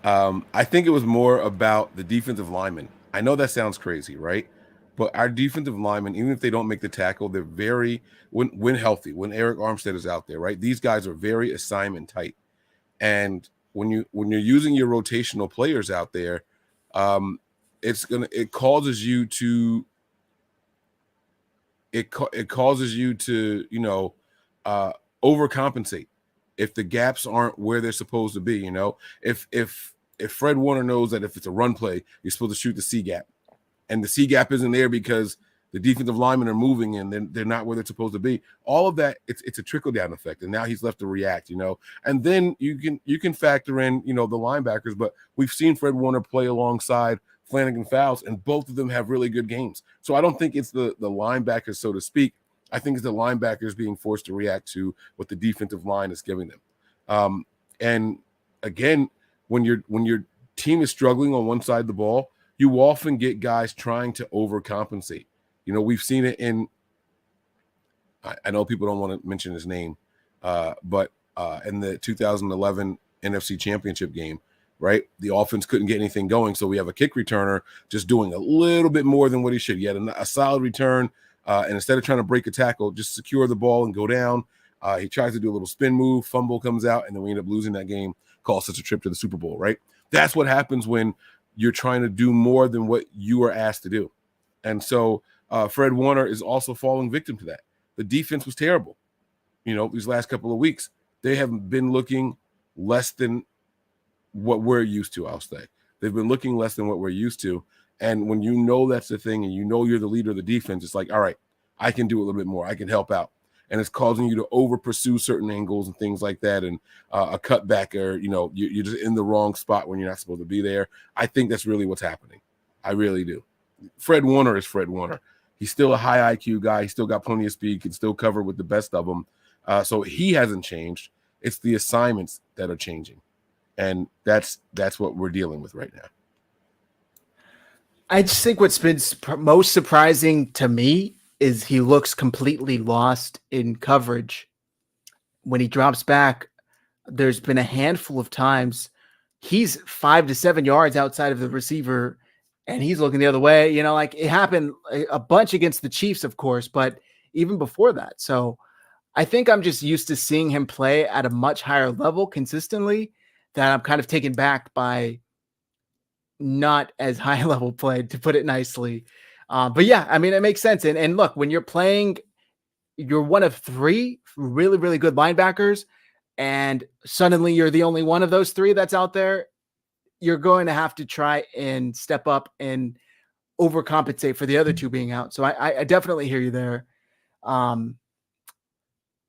I think it was more about the defensive linemen. I know that sounds crazy, right? But our defensive linemen, even if they don't make the tackle, they're very when healthy, when Eric Armstead is out there, right? These guys are very assignment tight. And when you're using your rotational players out there, it causes you to overcompensate if the gaps aren't where they're supposed to be. If Fred Warner knows that if it's a run play, you're supposed to shoot the C gap, and the C gap isn't there because the defensive linemen are moving and they're not where they're supposed to be. All of that, it's a trickle down effect, and now he's left to react. And then you can factor in the linebackers, but we've seen Fred Warner play alongside Flanagan Fowles, and both of them have really good games. So I don't think it's the linebackers, so to speak. I think it's the linebackers being forced to react to what the defensive line is giving them. And again, when your team is struggling on one side of the ball, you often get guys trying to overcompensate. We've seen it in – I know people don't want to mention his name, but in the 2011 NFC Championship game, right, the offense couldn't get anything going, so we have a kick returner just doing a little bit more than what he should. He had a solid return, and instead of trying to break a tackle, just secure the ball and go down. He tries to do a little spin move, fumble comes out, and then we end up losing that game, cost us a trip to the Super Bowl, right? That's what happens when you're trying to do more than what you are asked to do. And so Fred Warner is also falling victim to that. The defense was terrible. These last couple of weeks, they have been looking less than what we're used to, I'll say. They've been looking less than what we're used to. And when that's the thing and you're the leader of the defense, it's like, all right, I can do a little bit more. I can help out. And it's causing you to over pursue certain angles and things like that. And a cutback or, you're just in the wrong spot when you're not supposed to be there. I think that's really what's happening. I really do. Fred Warner is Fred Warner. He's still a high IQ guy. He's still got plenty of speed, can still cover with the best of them. So he hasn't changed. It's the assignments that are changing. And that's what we're dealing with right now. I just think what's been most surprising to me is he looks completely lost in coverage. When he drops back, there's been a handful of times he's 5 to 7 yards outside of the receiver and he's looking the other way. It happened a bunch against the Chiefs, of course, but even before that. So I think I'm just used to seeing him play at a much higher level consistently, that I'm kind of taken back by not as high level play, to put it nicely. But yeah, I mean, it makes sense. And look, when you're playing, you're one of three really, really good linebackers, and suddenly you're the only one of those three that's out there, you're going to have to try and step up and overcompensate for the other two being out. So I definitely hear you there.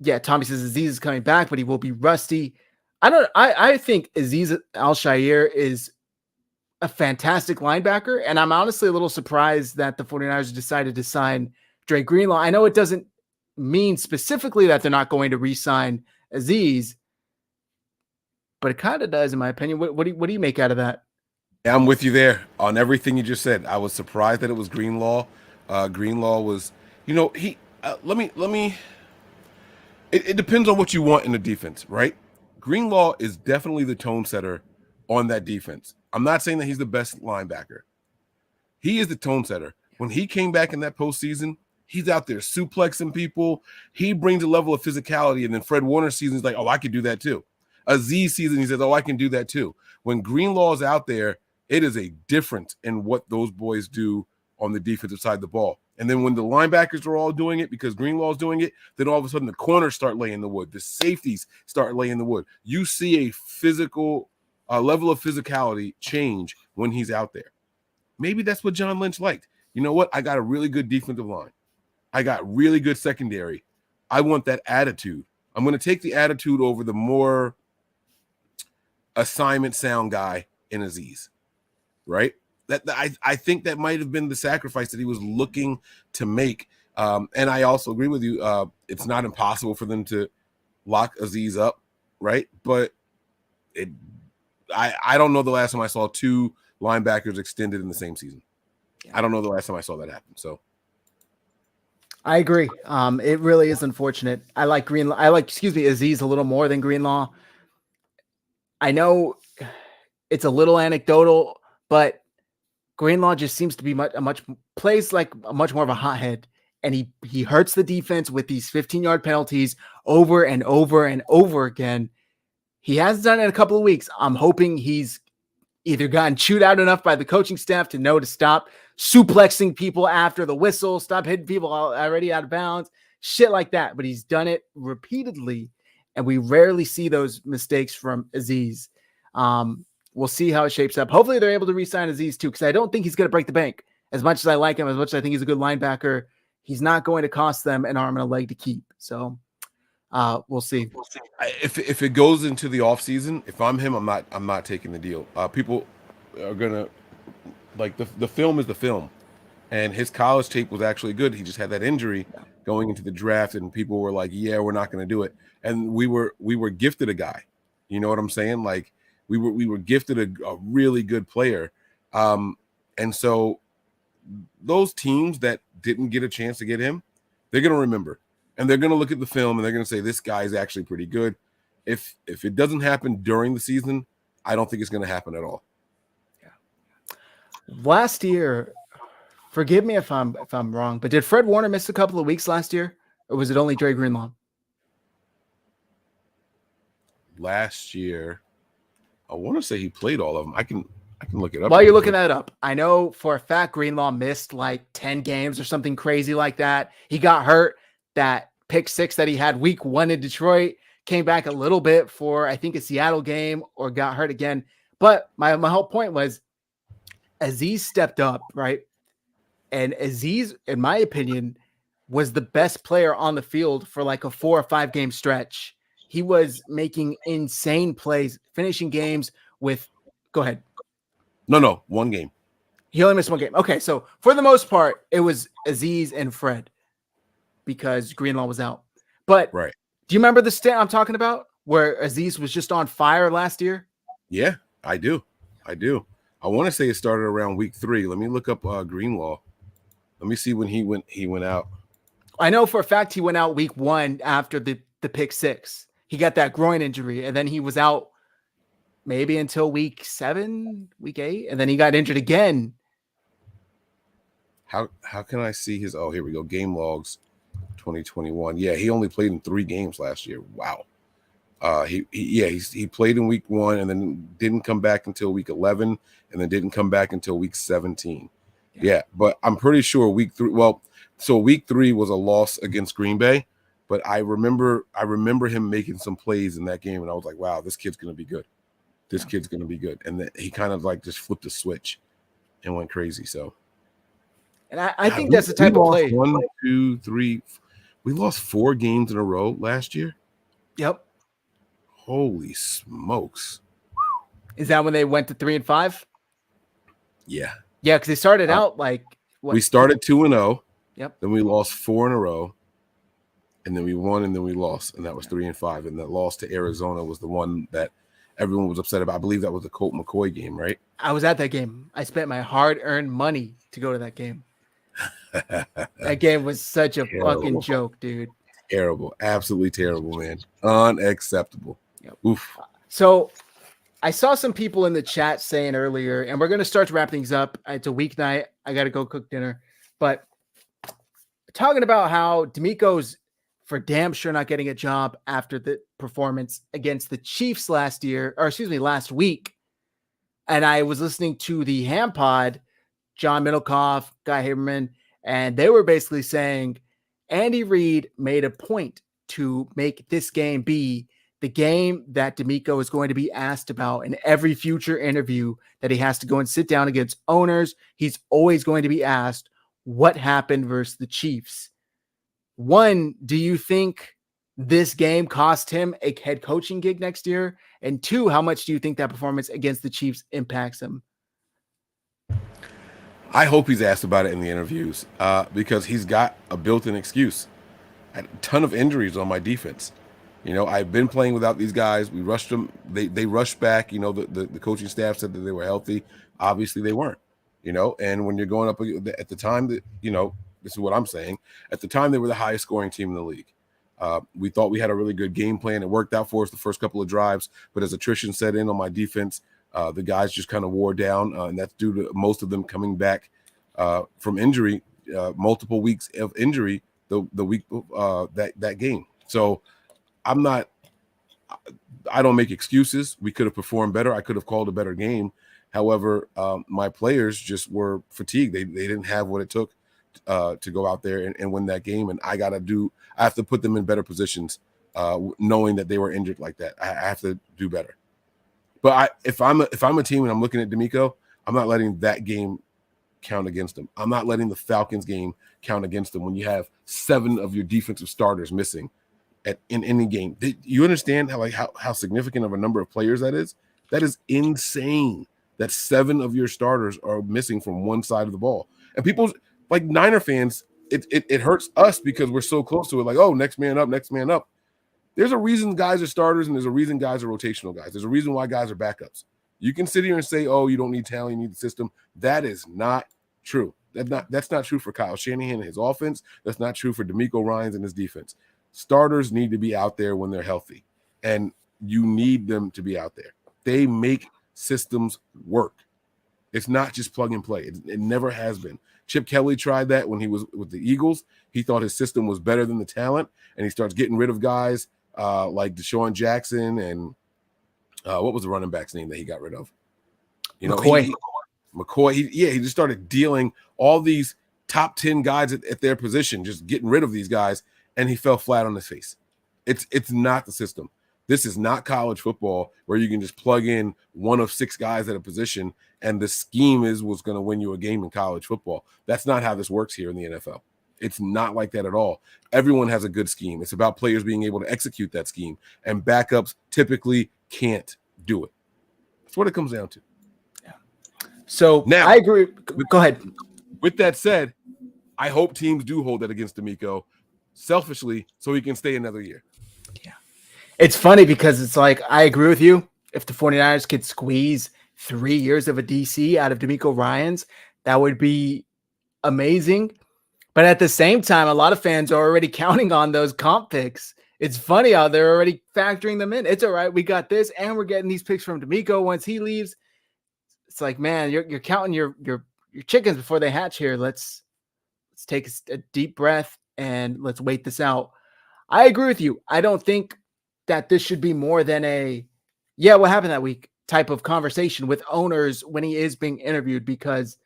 Yeah, Tommy says Azeez is coming back, but he will be rusty. I think Azeez Al-Shaair is a fantastic linebacker, and I'm honestly a little surprised that the 49ers decided to sign Dre Greenlaw. I know it doesn't mean specifically that they're not going to re-sign Azeez, but it kind of does, in my opinion. What do you make out of that? Yeah, I'm with you there on everything you just said. I was surprised that it was Greenlaw. Greenlaw was, it depends on what you want in the defense, right? Greenlaw is definitely the tone setter on that defense. I'm not saying that he's the best linebacker. He is the tone setter. When he came back in that postseason, he's out there suplexing people. He brings a level of physicality. And then Fred Warner season is like, oh, I could do that too. Azeez season, he says, oh, I can do that too. When Greenlaw is out there, it is a difference in what those boys do on the defensive side of the ball. And then when the linebackers are all doing it because Greenlaw's doing it, then all of a sudden the corners start laying the wood. The safeties start laying the wood. You see a physical level of physicality change when he's out there. Maybe that's what John Lynch liked. You know what? I got a really good defensive line. I got really good secondary. I want that attitude. I'm going to take the attitude over the more assignment sound guy in Aziz, right? I think that might have been the sacrifice that he was looking to make. And I also agree with you. It's not impossible for them to lock Aziz up, right? But I don't know the last time I saw two linebackers extended in the same season. I don't know the last time I saw that happen. So I agree. It really is unfortunate. I like Aziz a little more than Greenlaw. I know it's a little anecdotal, but Greenlaw just seems to be plays like much more of a hothead, and he hurts the defense with these 15-yard penalties over and over and over again. He has done it in a couple of weeks. I'm hoping he's either gotten chewed out enough by the coaching staff to know to stop suplexing people after the whistle, stop hitting people already out of bounds, shit like that. But he's done it repeatedly, and we rarely see those mistakes from Aziz. We'll see how it shapes up. Hopefully they're able to re-sign Aziz too, because I don't think he's going to break the bank. As much as I like him, as much as I think he's a good linebacker, he's not going to cost them an arm and a leg to keep. So we'll see. If it goes into the offseason, if I'm him, I'm not taking the deal. People are gonna like the film is the film, and his college tape was actually good. He just had that injury going into the draft, and people were like, "Yeah, we're not going to do it." And we were gifted a guy. You know what I'm saying? Like we were gifted a really good player, and so those teams that didn't get a chance to get him, they're gonna remember. And they're going to look at the film and they're going to say, this guy is actually pretty good. If it doesn't happen during the season, I don't think it's going to happen at all. Yeah. Last year, forgive me if I'm wrong, but did Fred Warner miss a couple of weeks last year, or was it only Dre Greenlaw? Last year, I want to say he played all of them. I can look it up. While you're looking that up, I know for a fact Greenlaw missed like 10 games or something crazy like that. He got hurt. That pick six that he had week 1 in Detroit came back a little bit for, I think, a Seattle game, or got hurt again. But my whole point was Aziz stepped up, right? And Aziz, in my opinion, was the best player on the field for like a 4 or 5 game stretch. He was making insane plays, finishing games with, go ahead. No, 1 game. He only missed 1 game. Okay, so for the most part, it was Aziz and Fred, because Greenlaw was out. But right. Do you remember the stat I'm talking about where Aziz was just on fire last year? Yeah, I do. I want to say it started around week 3. Let me look up Greenlaw. Let me see when he went out. I know for a fact he went out week 1 after the pick 6. He got that groin injury, and then he was out maybe until week 7, week 8, and then he got injured again. How can I see his? Oh, here we go. Game logs. 2021. Yeah, he only played in 3 games last year. Wow. He played in week 1 and then didn't come back until week 11, and then didn't come back until week 17. Yeah, but I'm pretty sure week 3. Well, so week 3 was a loss against Green Bay, but I remember him making some plays in that game, and I was like, wow, this kid's gonna be good. Kid's gonna be good. And then he kind of like just flipped a switch and went crazy. So, and I think that's the type of play. 1, 2, 3. We lost 4 games in a row last year. Yep. Holy smokes. Is that when they went to 3 and 5? Yeah. Yeah, because they started out like what? We started 2-0. Yep. Then we lost 4 in a row. And then we won, and then we lost. And that was 3 and 5. And that loss to Arizona was the one that everyone was upset about. I believe that was the Colt McCoy game, right? I was at that game. I spent my hard-earned money to go to that game. That game was such a fucking joke, dude. Terrible. Absolutely terrible, man. Unacceptable. Yep. Oof. So I saw some people in the chat saying earlier, and we're going to start to wrap things up. It's a weeknight. I got to go cook dinner. But talking about how Demeco's for damn sure not getting a job after the performance against the Chiefs last week. And I was listening to the Ham Pod, John Middlecoff, Guy Haberman, and they were basically saying Andy Reid made a point to make this game be the game that Demeco is going to be asked about in every future interview that he has to go and sit down against owners. He's always going to be asked what happened versus the Chiefs. One, do you think this game cost him a head coaching gig next year? And two, how much do you think that performance against the Chiefs impacts him? I hope he's asked about it in the interviews because he's got a built-in excuse. I had a ton of injuries on my defense. I've been playing without these guys. We rushed them. They rushed back. The coaching staff said that they were healthy. Obviously, they weren't. And when you're going up at the time that, this is what I'm saying. At the time, they were the highest scoring team in the league. We thought we had a really good game plan. It worked out for us the first couple of drives. But as attrition set in on my defense, the guys just kind of wore down. And that's due to most of them coming back from injury, multiple weeks of injury the week that game. So I don't make excuses. We could have performed better. I could have called a better game. However, my players just were fatigued. They didn't have what it took to go out there and win that game. And I have to put them in better positions, knowing that they were injured like that. I have to do better. But if I'm a team and I'm looking at Demeco, I'm not letting that game count against them. I'm not letting the Falcons game count against them when you have 7 of your defensive starters missing in any game. You understand how significant of a number of players that is? That is insane that 7 of your starters are missing from one side of the ball. And people like Niner fans, it hurts us because we're so close to it. Like, oh, next man up, next man up. There's a reason guys are starters and there's a reason guys are rotational guys. There's a reason why guys are backups. You can sit here and say, oh, you don't need talent, you need the system. That is not true. That's not true for Kyle Shanahan and his offense. That's not true for Demeco Ryans and his defense. Starters need to be out there when they're healthy, and you need them to be out there. They make systems work. It's not just plug and play. It never has been. Chip Kelly tried that when he was with the Eagles. He thought his system was better than the talent, and he starts getting rid of guys like Deshaun Jackson and what was the running back's name that he got rid of? McCoy. McCoy. He just started dealing all these top 10 guys at their position, just getting rid of these guys, and he fell flat on his face. It's not the system. This is not college football where you can just plug in one of 6 guys at a position and the scheme is what's going to win you a game in college football. That's not how this works here in the NFL. It's not like that at all. Everyone has a good scheme. It's about players being able to execute that scheme, and backups typically can't do it. That's what it comes down to. Yeah. So now, I agree. Go ahead. With that said, I hope teams do hold that against Demeco selfishly so he can stay another year. Yeah. It's funny because it's like, I agree with you. If the 49ers could squeeze 3 years of a DC out of Demeco Ryans, that would be amazing. But at the same time, a lot of fans are already counting on those comp picks. It's funny how they're already factoring them in. It's all right. We got this, and we're getting these picks from Demeco once he leaves. It's like, man, you're counting your chickens before they hatch here. Let's take a deep breath and let's wait this out. I agree with you. I don't think that this should be more than a, yeah, what happened that week type of conversation with owners when he is being interviewed, because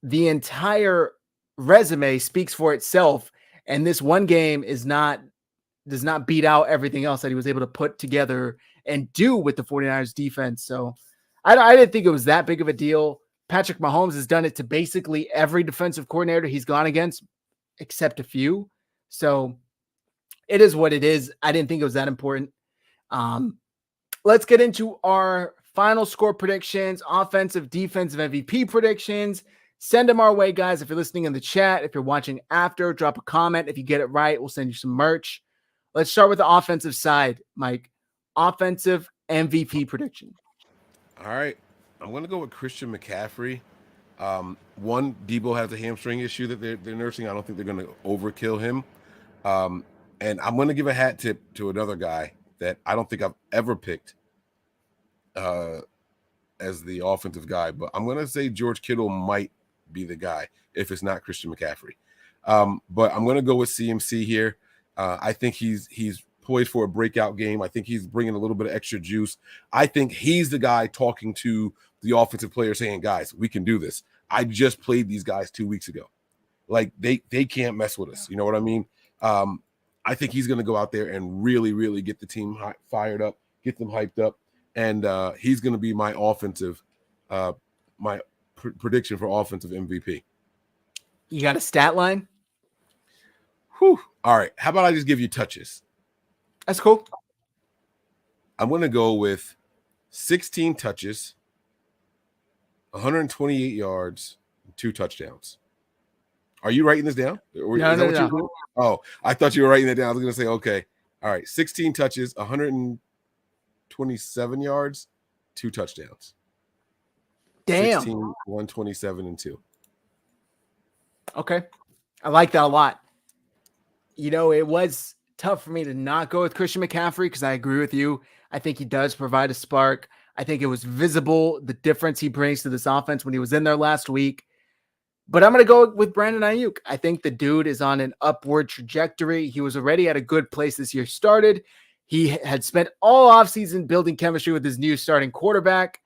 the entire resume speaks for itself. And this one game does not beat out everything else that he was able to put together and do with the 49ers defense. So I didn't think it was that big of a deal. Patrick Mahomes has done it to basically every defensive coordinator he's gone against, except a few. So it is what it is. I didn't think it was that important. Let's get into our final score predictions, offensive, defensive MVP predictions. Send them our way, guys. If you're listening in the chat, if you're watching after, drop a comment. If you get it right, we'll send you some merch. Let's start with the offensive side, Mike. Offensive MVP prediction. All right. I'm going to go with Christian McCaffrey. One, Debo has a hamstring issue that they're nursing. I don't think they're going to overkill him. And I'm going to give a hat tip to another guy that I don't think I've ever picked as the offensive guy. But I'm going to say George Kittle might be the guy if it's not Christian McCaffrey. But I'm going to go with CMC here. I think he's poised for a breakout game. I think he's bringing a little bit of extra juice. I think he's the guy talking to the offensive player saying, guys, we can do this. I just played these guys 2 weeks ago. Like they can't mess with us. You know what I mean? I think he's going to go out there and really, really get the team fired up, get them hyped up, and he's going to be my offensive, my prediction for offensive MVP. You got a stat line? Whew. All right. How about I just give you touches? That's cool. I'm going to go with 16 touches, 128 yards, and 2 touchdowns. Are you writing this down? No. Oh, I thought you were writing that down. I was going to say, okay. All right. 16 touches, 127 yards, 2 touchdowns. Damn. 16, 127, and 2. Okay. I like that a lot. You know, it was tough for me to not go with Christian McCaffrey because I agree with you. I think he does provide a spark. I think it was visible, the difference he brings to this offense when he was in there last week. But I'm going to go with Brandon Ayuk. I think the dude is on an upward trajectory. He was already at a good place this year started. He had spent all offseason building chemistry with his new starting quarterback.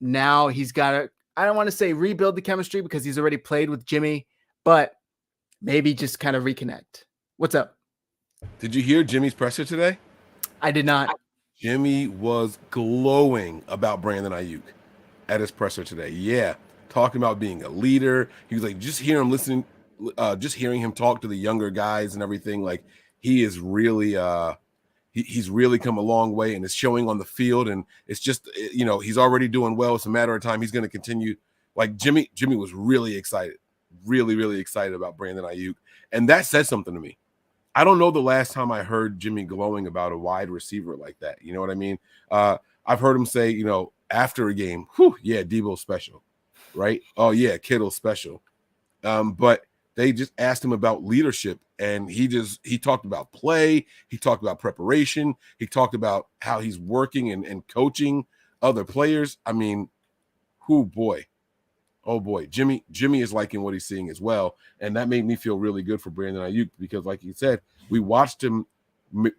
Now he's got to, I don't want to say rebuild the chemistry because he's already played with Jimmy, but maybe just kind of reconnect. What's up? Did you hear Jimmy's presser today? I did not. Jimmy was glowing about Brandon Ayuk at his presser today. Yeah. Talking about being a leader. He was like, just hearing him talk to the younger guys and everything. Like he is really, he's really come a long way and is showing on the field. And it's just, you know, he's already doing well. It's a matter of time. He's going to continue. Like Jimmy was really excited, really excited about Brandon Ayuk. And that says something to me. I don't know the last time I heard Jimmy glowing about a wide receiver like that. You know what I mean? I've heard him say, you know, after a game, yeah, Debo's special. Right? Oh yeah, Kittle's special. But they just asked him about leadership, and he talked about play, he talked about preparation, he talked about how he's working and coaching other players. I mean, oh boy, Jimmy is liking what he's seeing as well, and that made me feel really good for Brandon Ayuk because, like you said, we watched him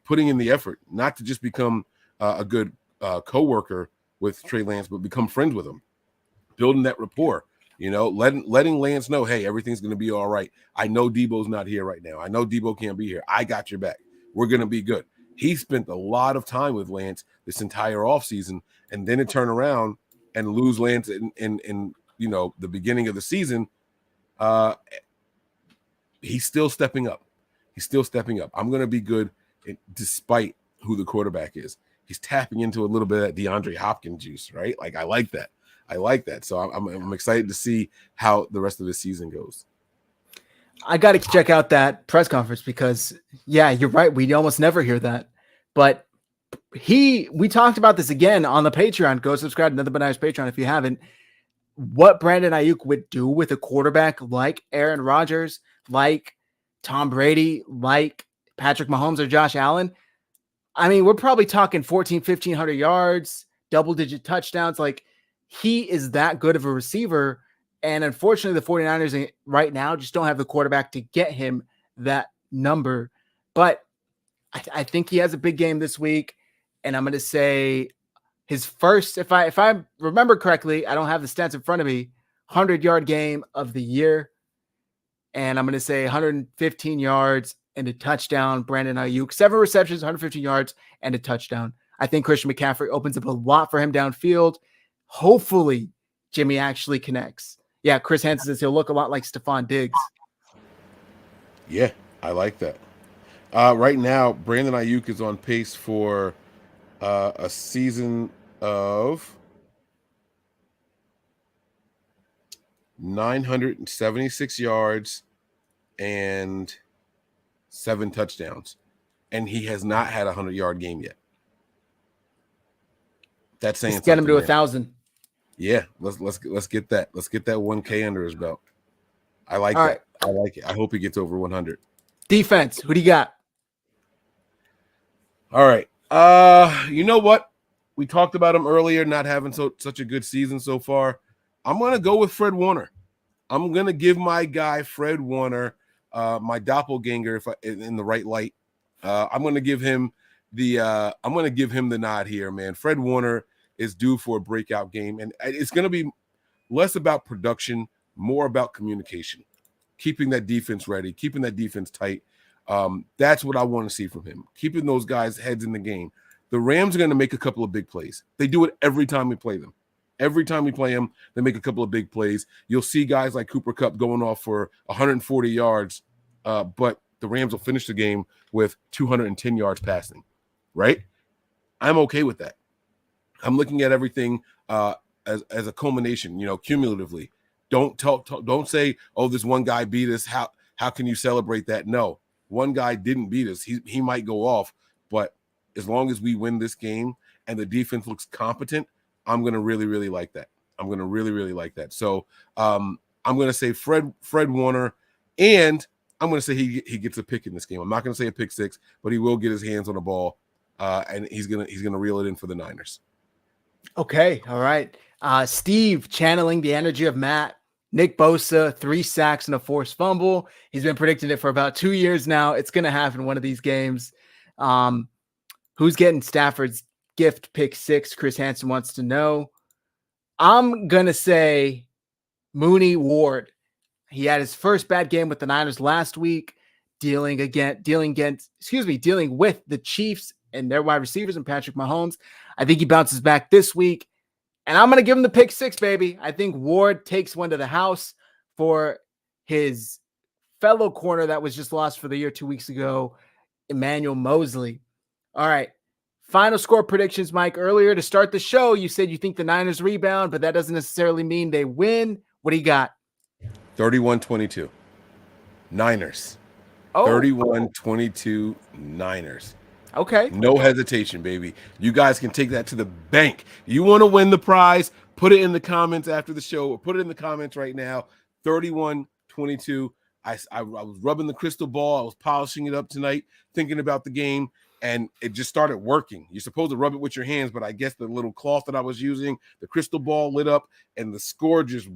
putting in the effort, not to just become a good co-worker with Trey Lance, but become friends with him. Building that rapport, you know, letting Lance know, hey, everything's going to be all right. I know Debo's not here right now. I know Debo can't be here. I got your back. We're going to be good. He spent a lot of time with Lance this entire offseason, and then to turn around and lose Lance in you know, the beginning of the season, he's still stepping up. I'm going to be good despite who the quarterback is. He's tapping into a little bit of that DeAndre Hopkins juice, right? Like, I like that. So I'm excited to see how the rest of the season goes. I got to check out that press conference because, yeah, you're right. We almost never hear that. But we talked about this again on the Patreon. Go subscribe to Another Bananas Patreon if you haven't. What Brandon Ayuk would do with a quarterback like Aaron Rodgers, like Tom Brady, like Patrick Mahomes or Josh Allen. I mean, we're probably talking 1,500 yards, double-digit touchdowns. Like, he is that good of a receiver. And unfortunately, the 49ers right now just don't have the quarterback to get him that number. But I think he has a big game this week. And I'm going to say his first, if I remember correctly, I don't have the stats in front of me, 100-yard game of the year. And I'm going to say 115 yards and a touchdown. Brandon Ayuk, 7 receptions, 115 yards and a touchdown. I think Christian McCaffrey opens up a lot for him downfield. Hopefully, Jimmy actually connects. Yeah, Chris Hansen says he'll look a lot like Stephon Diggs. Yeah, I like that. Right now, Brandon Ayuk is on pace for a season of 976 yards and 7 touchdowns, and he has not had a 100-yard game yet. That's saying let's get him to 1,000. Yeah, let's get that. Let's get that 1K under his belt. I like All that. right. I like it. I hope he gets over 100. Defense, who do you got? All right. You know what? We talked about him earlier, not having such a good season so far. I'm gonna go with Fred Warner. I'm gonna give my guy Fred Warner, my doppelganger, in the right light. I'm gonna give him the nod here, man. Fred Warner is due for a breakout game, and it's gonna be less about production, more about communication. keeping that defense ready, keeping that defense tight. That's what I want to see from him, keeping those guys' heads in the game. The Rams are going to make a couple of big plays. They do it every time we play them. Every time we play them, they make a couple of big plays. You'll see guys like Cooper Kupp going off for 140 yards, but the Rams will finish the game with 210 yards passing, right? I'm okay with that. I'm looking at everything as a culmination, cumulatively. Don't say, oh, this one guy beat us. How can you celebrate that? No, one guy didn't beat us. He might go off, but as long as we win this game and the defense looks competent, I'm going to really, really like that. I'm going to really, really like that. So I'm going to say Fred Warner, and I'm going to say he gets a pick in this game. I'm not going to say a pick six, but he will get his hands on the ball, and he's gonna reel it in for the Niners. Okay, all right. Steve channeling the energy of Matt. Nick Bosa, 3 sacks and a forced fumble. He's been predicting it for about 2 years now. It's going to happen one of these games. Who's getting Stafford's gift pick 6? Chris Hansen wants to know. I'm going to say Mooney Ward. He had his first bad game with the Niners last week, dealing with the Chiefs and their wide receivers and Patrick Mahomes. I think he bounces back this week, and I'm going to give him the pick 6, baby. I think Ward takes one to the house for his fellow corner that was just lost for the year 2 weeks ago, Emmanuel Mosley. All right. Final score predictions, Mike. Earlier to start the show, you said you think the Niners rebound, but that doesn't necessarily mean they win. What do you got? 31-22. Niners. Oh. 31-22 Niners. Okay. No hesitation, baby. You guys can take that to the bank. You want to win the prize? Put it in the comments after the show, or put it in the comments right now. 31-22. I was rubbing the crystal ball. I was polishing it up tonight, thinking about the game, and it just started working. You're supposed to rub it with your hands, but I guess the little cloth that I was using, the crystal ball lit up, and the score just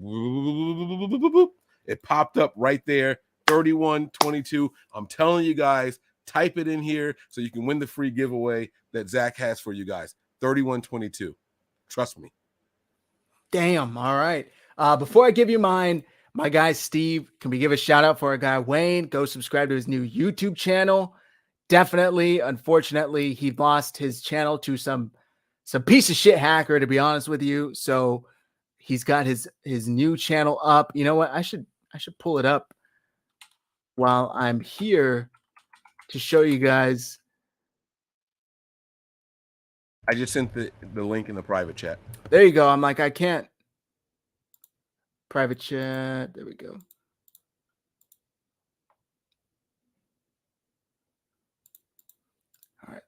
it popped up right there. 31-22. I'm telling you guys, type it in here so you can win the free giveaway that Zach has for you guys. 31-22. Trust me. Damn. All right. Before I give you mine, my guy Steve, can we give a shout out for our guy Wayne? Go subscribe to his new YouTube channel. Definitely. Unfortunately, he lost his channel to some piece of shit hacker, to be honest with you. So he's got his new channel up. You know what? I should pull it up while I'm here to show you guys. I just sent the link in the private chat. There you go. I'm like, I can't. Private chat. There we go. All right.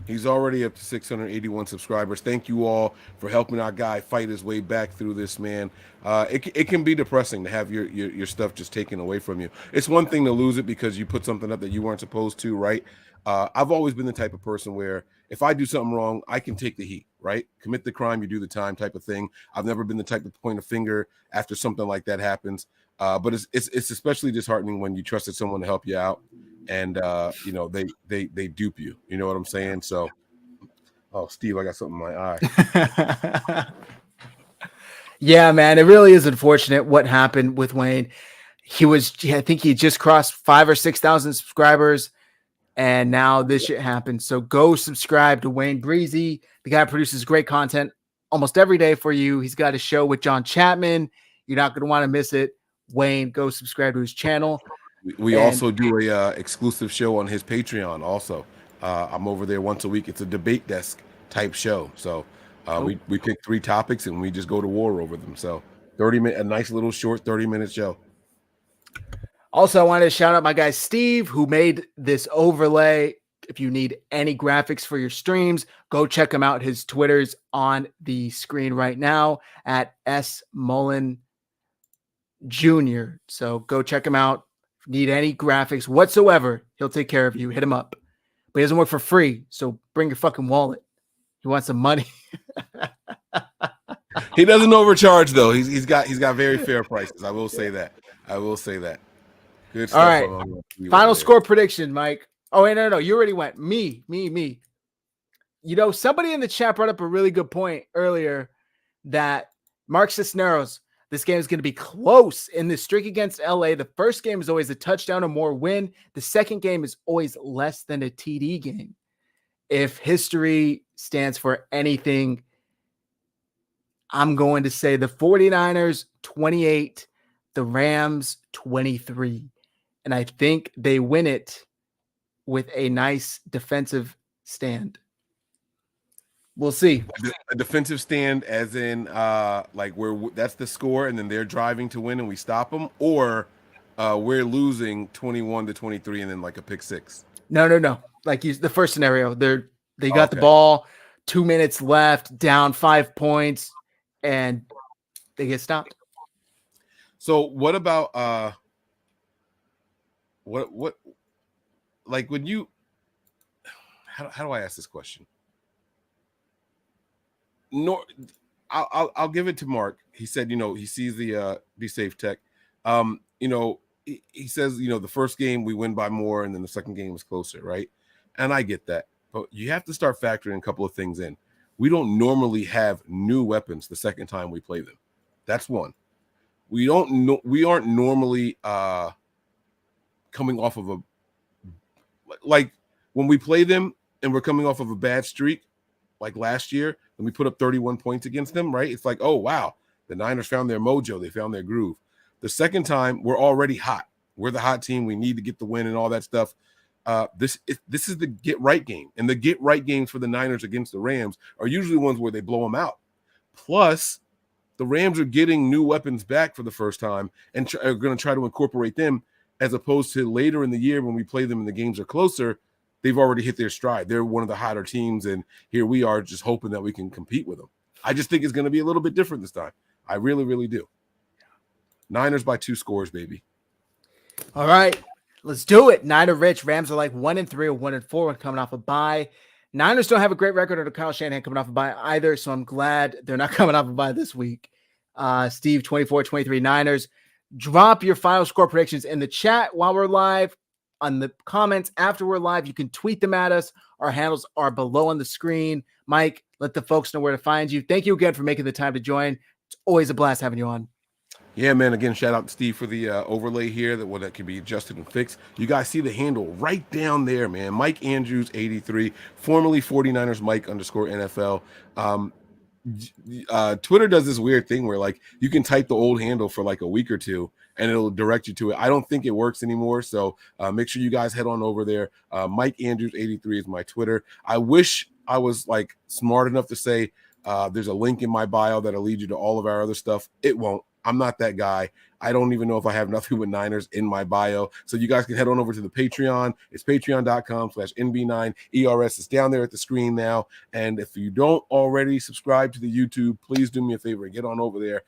He's already up to 681 subscribers. Thank you all for helping our guy fight his way back through this, man. It can be depressing to have your stuff just taken away from you. It's one thing to lose it because you put something up that you weren't supposed to, right? I've always been the type of person where if I do something wrong, I can take the heat, right? Commit the crime, you do the time type of thing. I've never been the type to point a finger after something like that happens. But it's especially disheartening when you trusted someone to help you out and they dupe you. You know what I'm saying? So, oh, Steve, I got something in my eye. Yeah, man, it really is unfortunate what happened with Wayne. I think he just crossed 5,000 or 6,000 subscribers. And now this shit happened. So go subscribe to Wayne Breezy. The guy produces great content almost every day for you. He's got a show with John Chapman. You're not going to want to miss it. Wayne, go subscribe to his channel. We also do a exclusive show on his Patreon also. I'm over there once a week. It's a debate desk type show. So we pick 3 topics and we just go to war over them. So a nice little short 30-minute show. Also, I wanted to shout out my guy Steve, who made this overlay. If you need any graphics for your streams, go check him out. His Twitter's on the screen right now at S. Mullen Jr. So go check him out. If you need any graphics whatsoever, he'll take care of you. Hit him up. But he doesn't work for free, so bring your fucking wallet. He wants some money. He doesn't overcharge though. He's got very fair prices. I will say that. Good stuff. All right. Final score prediction, Mike. Oh, wait, no. You already went. Me. You know, somebody in the chat brought up a really good point earlier that Mark Cisneros, This game is going to be close in the streak against LA. The first game is always a touchdown or more win. The second game is always less than a TD game. If history stands for anything, I'm going to say the 49ers 28, the Rams 23. And I think they win it with a nice defensive stand. We'll see. A defensive stand as in like where that's the score and then they're driving to win and we stop them, or we're losing 21-23 and then like a pick six. No. Like the first scenario, they got the ball, 2 minutes left, down 5 points, and they get stopped. So what about what like when you how do I ask this question? No, I'll give it to Mark. He said, he sees the be safe tech. He says, the first game we win by more and then the second game was closer, right? And I get that. But you have to start factoring a couple of things in. We don't normally have new weapons the second time we play them. That's one. We aren't normally coming off of like when we play them and we're coming off of a bad streak, like last year, when we put up 31 points against them, right? It's like, oh, wow, the Niners found their mojo. They found their groove. The second time, we're already hot. We're the hot team. We need to get the win and all that stuff. This is the get-right game. And the get-right games for the Niners against the Rams are usually ones where they blow them out. Plus, the Rams are getting new weapons back for the first time and are going to try to incorporate them, as opposed to later in the year when we play them and the games are closer. They've already hit their stride. They're one of the hotter teams, and here we are just hoping that we can compete with them. I just think it's going to be a little bit different this time. I really, really do. Niners by 2 scores, baby. All right, let's do it. Niner Rich. Rams are like 1-3 or 1-4 when coming off a bye. Niners don't have a great record under Kyle Shanahan coming off a bye either, so I'm glad they're not coming off a bye this week. Steve, 24-23 Niners. Drop your final score predictions in the chat while we're live. On the comments after we're live, you can tweet them at us. Our handles are below on the screen. Mike, let the folks know where to find you. Thank you again for making the time to join. It's always a blast having you on. Yeah, man. Again, shout out to Steve for the overlay here that can be adjusted and fixed. You guys see the handle right down there, man. Mike Andrews 83, formerly 49ers Mike _ NFL. Twitter does this weird thing where like you can type the old handle for like a week or two and it'll direct you to it. I don't think it works anymore. So make sure you guys head on over there. Mike Andrews 83 is my Twitter. I wish I was like smart enough to say there's a link in my bio that'll lead you to all of our other stuff. It won't. I'm not that guy. I don't even know if I have Nothing But Niners in my bio. So you guys can head on over to the Patreon. It's patreon.com/NB9ERS. It's down there at the screen now. And if you don't already subscribe to the YouTube, please do me a favor and get on over there.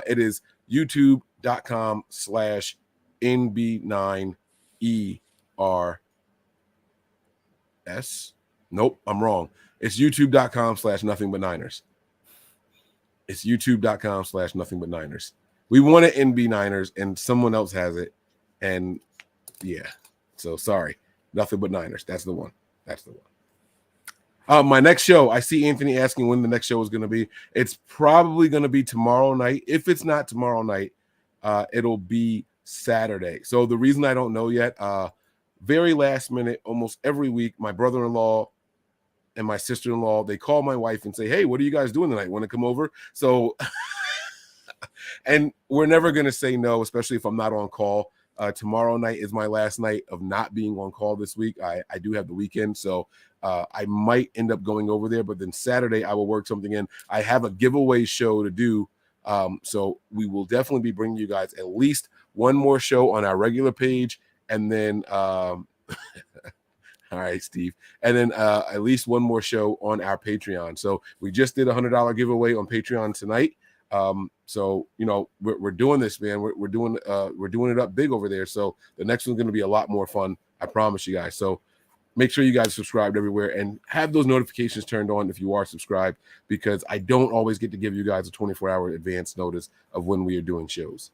It is youtube.com/NB9ERS. Nope, I'm wrong. It's youtube.com/NothingButNiners. It's youtube.com/NothingButNiners. We want it NB Niners, and someone else has it. And yeah, so sorry. Nothing But Niners. That's the one. That's the one. My next show, I see Anthony asking when the next show is going to be. It's probably going to be tomorrow night. If it's not tomorrow night, it'll be Saturday. So the reason I don't know yet, very last minute, almost every week, my brother-in-law and my sister-in-law, they call my wife and say, hey, what are you guys doing tonight? Want to come over? So... and we're never going to say no, especially if I'm not on call. Tomorrow night is my last night of not being on call this week. I do have the weekend, so I might end up going over there. But then Saturday, I will work something in. I have a giveaway show to do. So we will definitely be bringing you guys at least one more show on our regular page. And then, all right, Steve. And then at least one more show on our Patreon. So we just did a $100 giveaway on Patreon tonight. So we're doing this, man. We're doing it up big over there. So the next one's going to be a lot more fun. I promise you guys. So make sure you guys subscribed everywhere and have those notifications turned on if you are subscribed, because I don't always get to give you guys a 24-hour advance notice of when we are doing shows.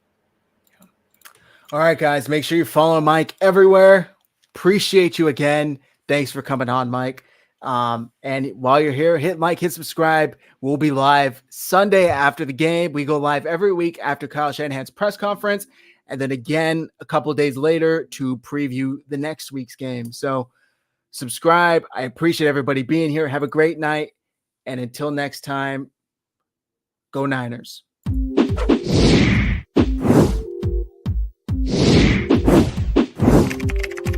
All right, guys, make sure you follow Mike everywhere. Appreciate you again. Thanks for coming on, Mike. And while you're here, hit like, hit subscribe. We'll be live Sunday after the game. We go live every week after Kyle Shanahan's press conference, and then again a couple of days later to preview the next week's game. So subscribe. I appreciate everybody being here. Have a great night. And until next time, go Niners.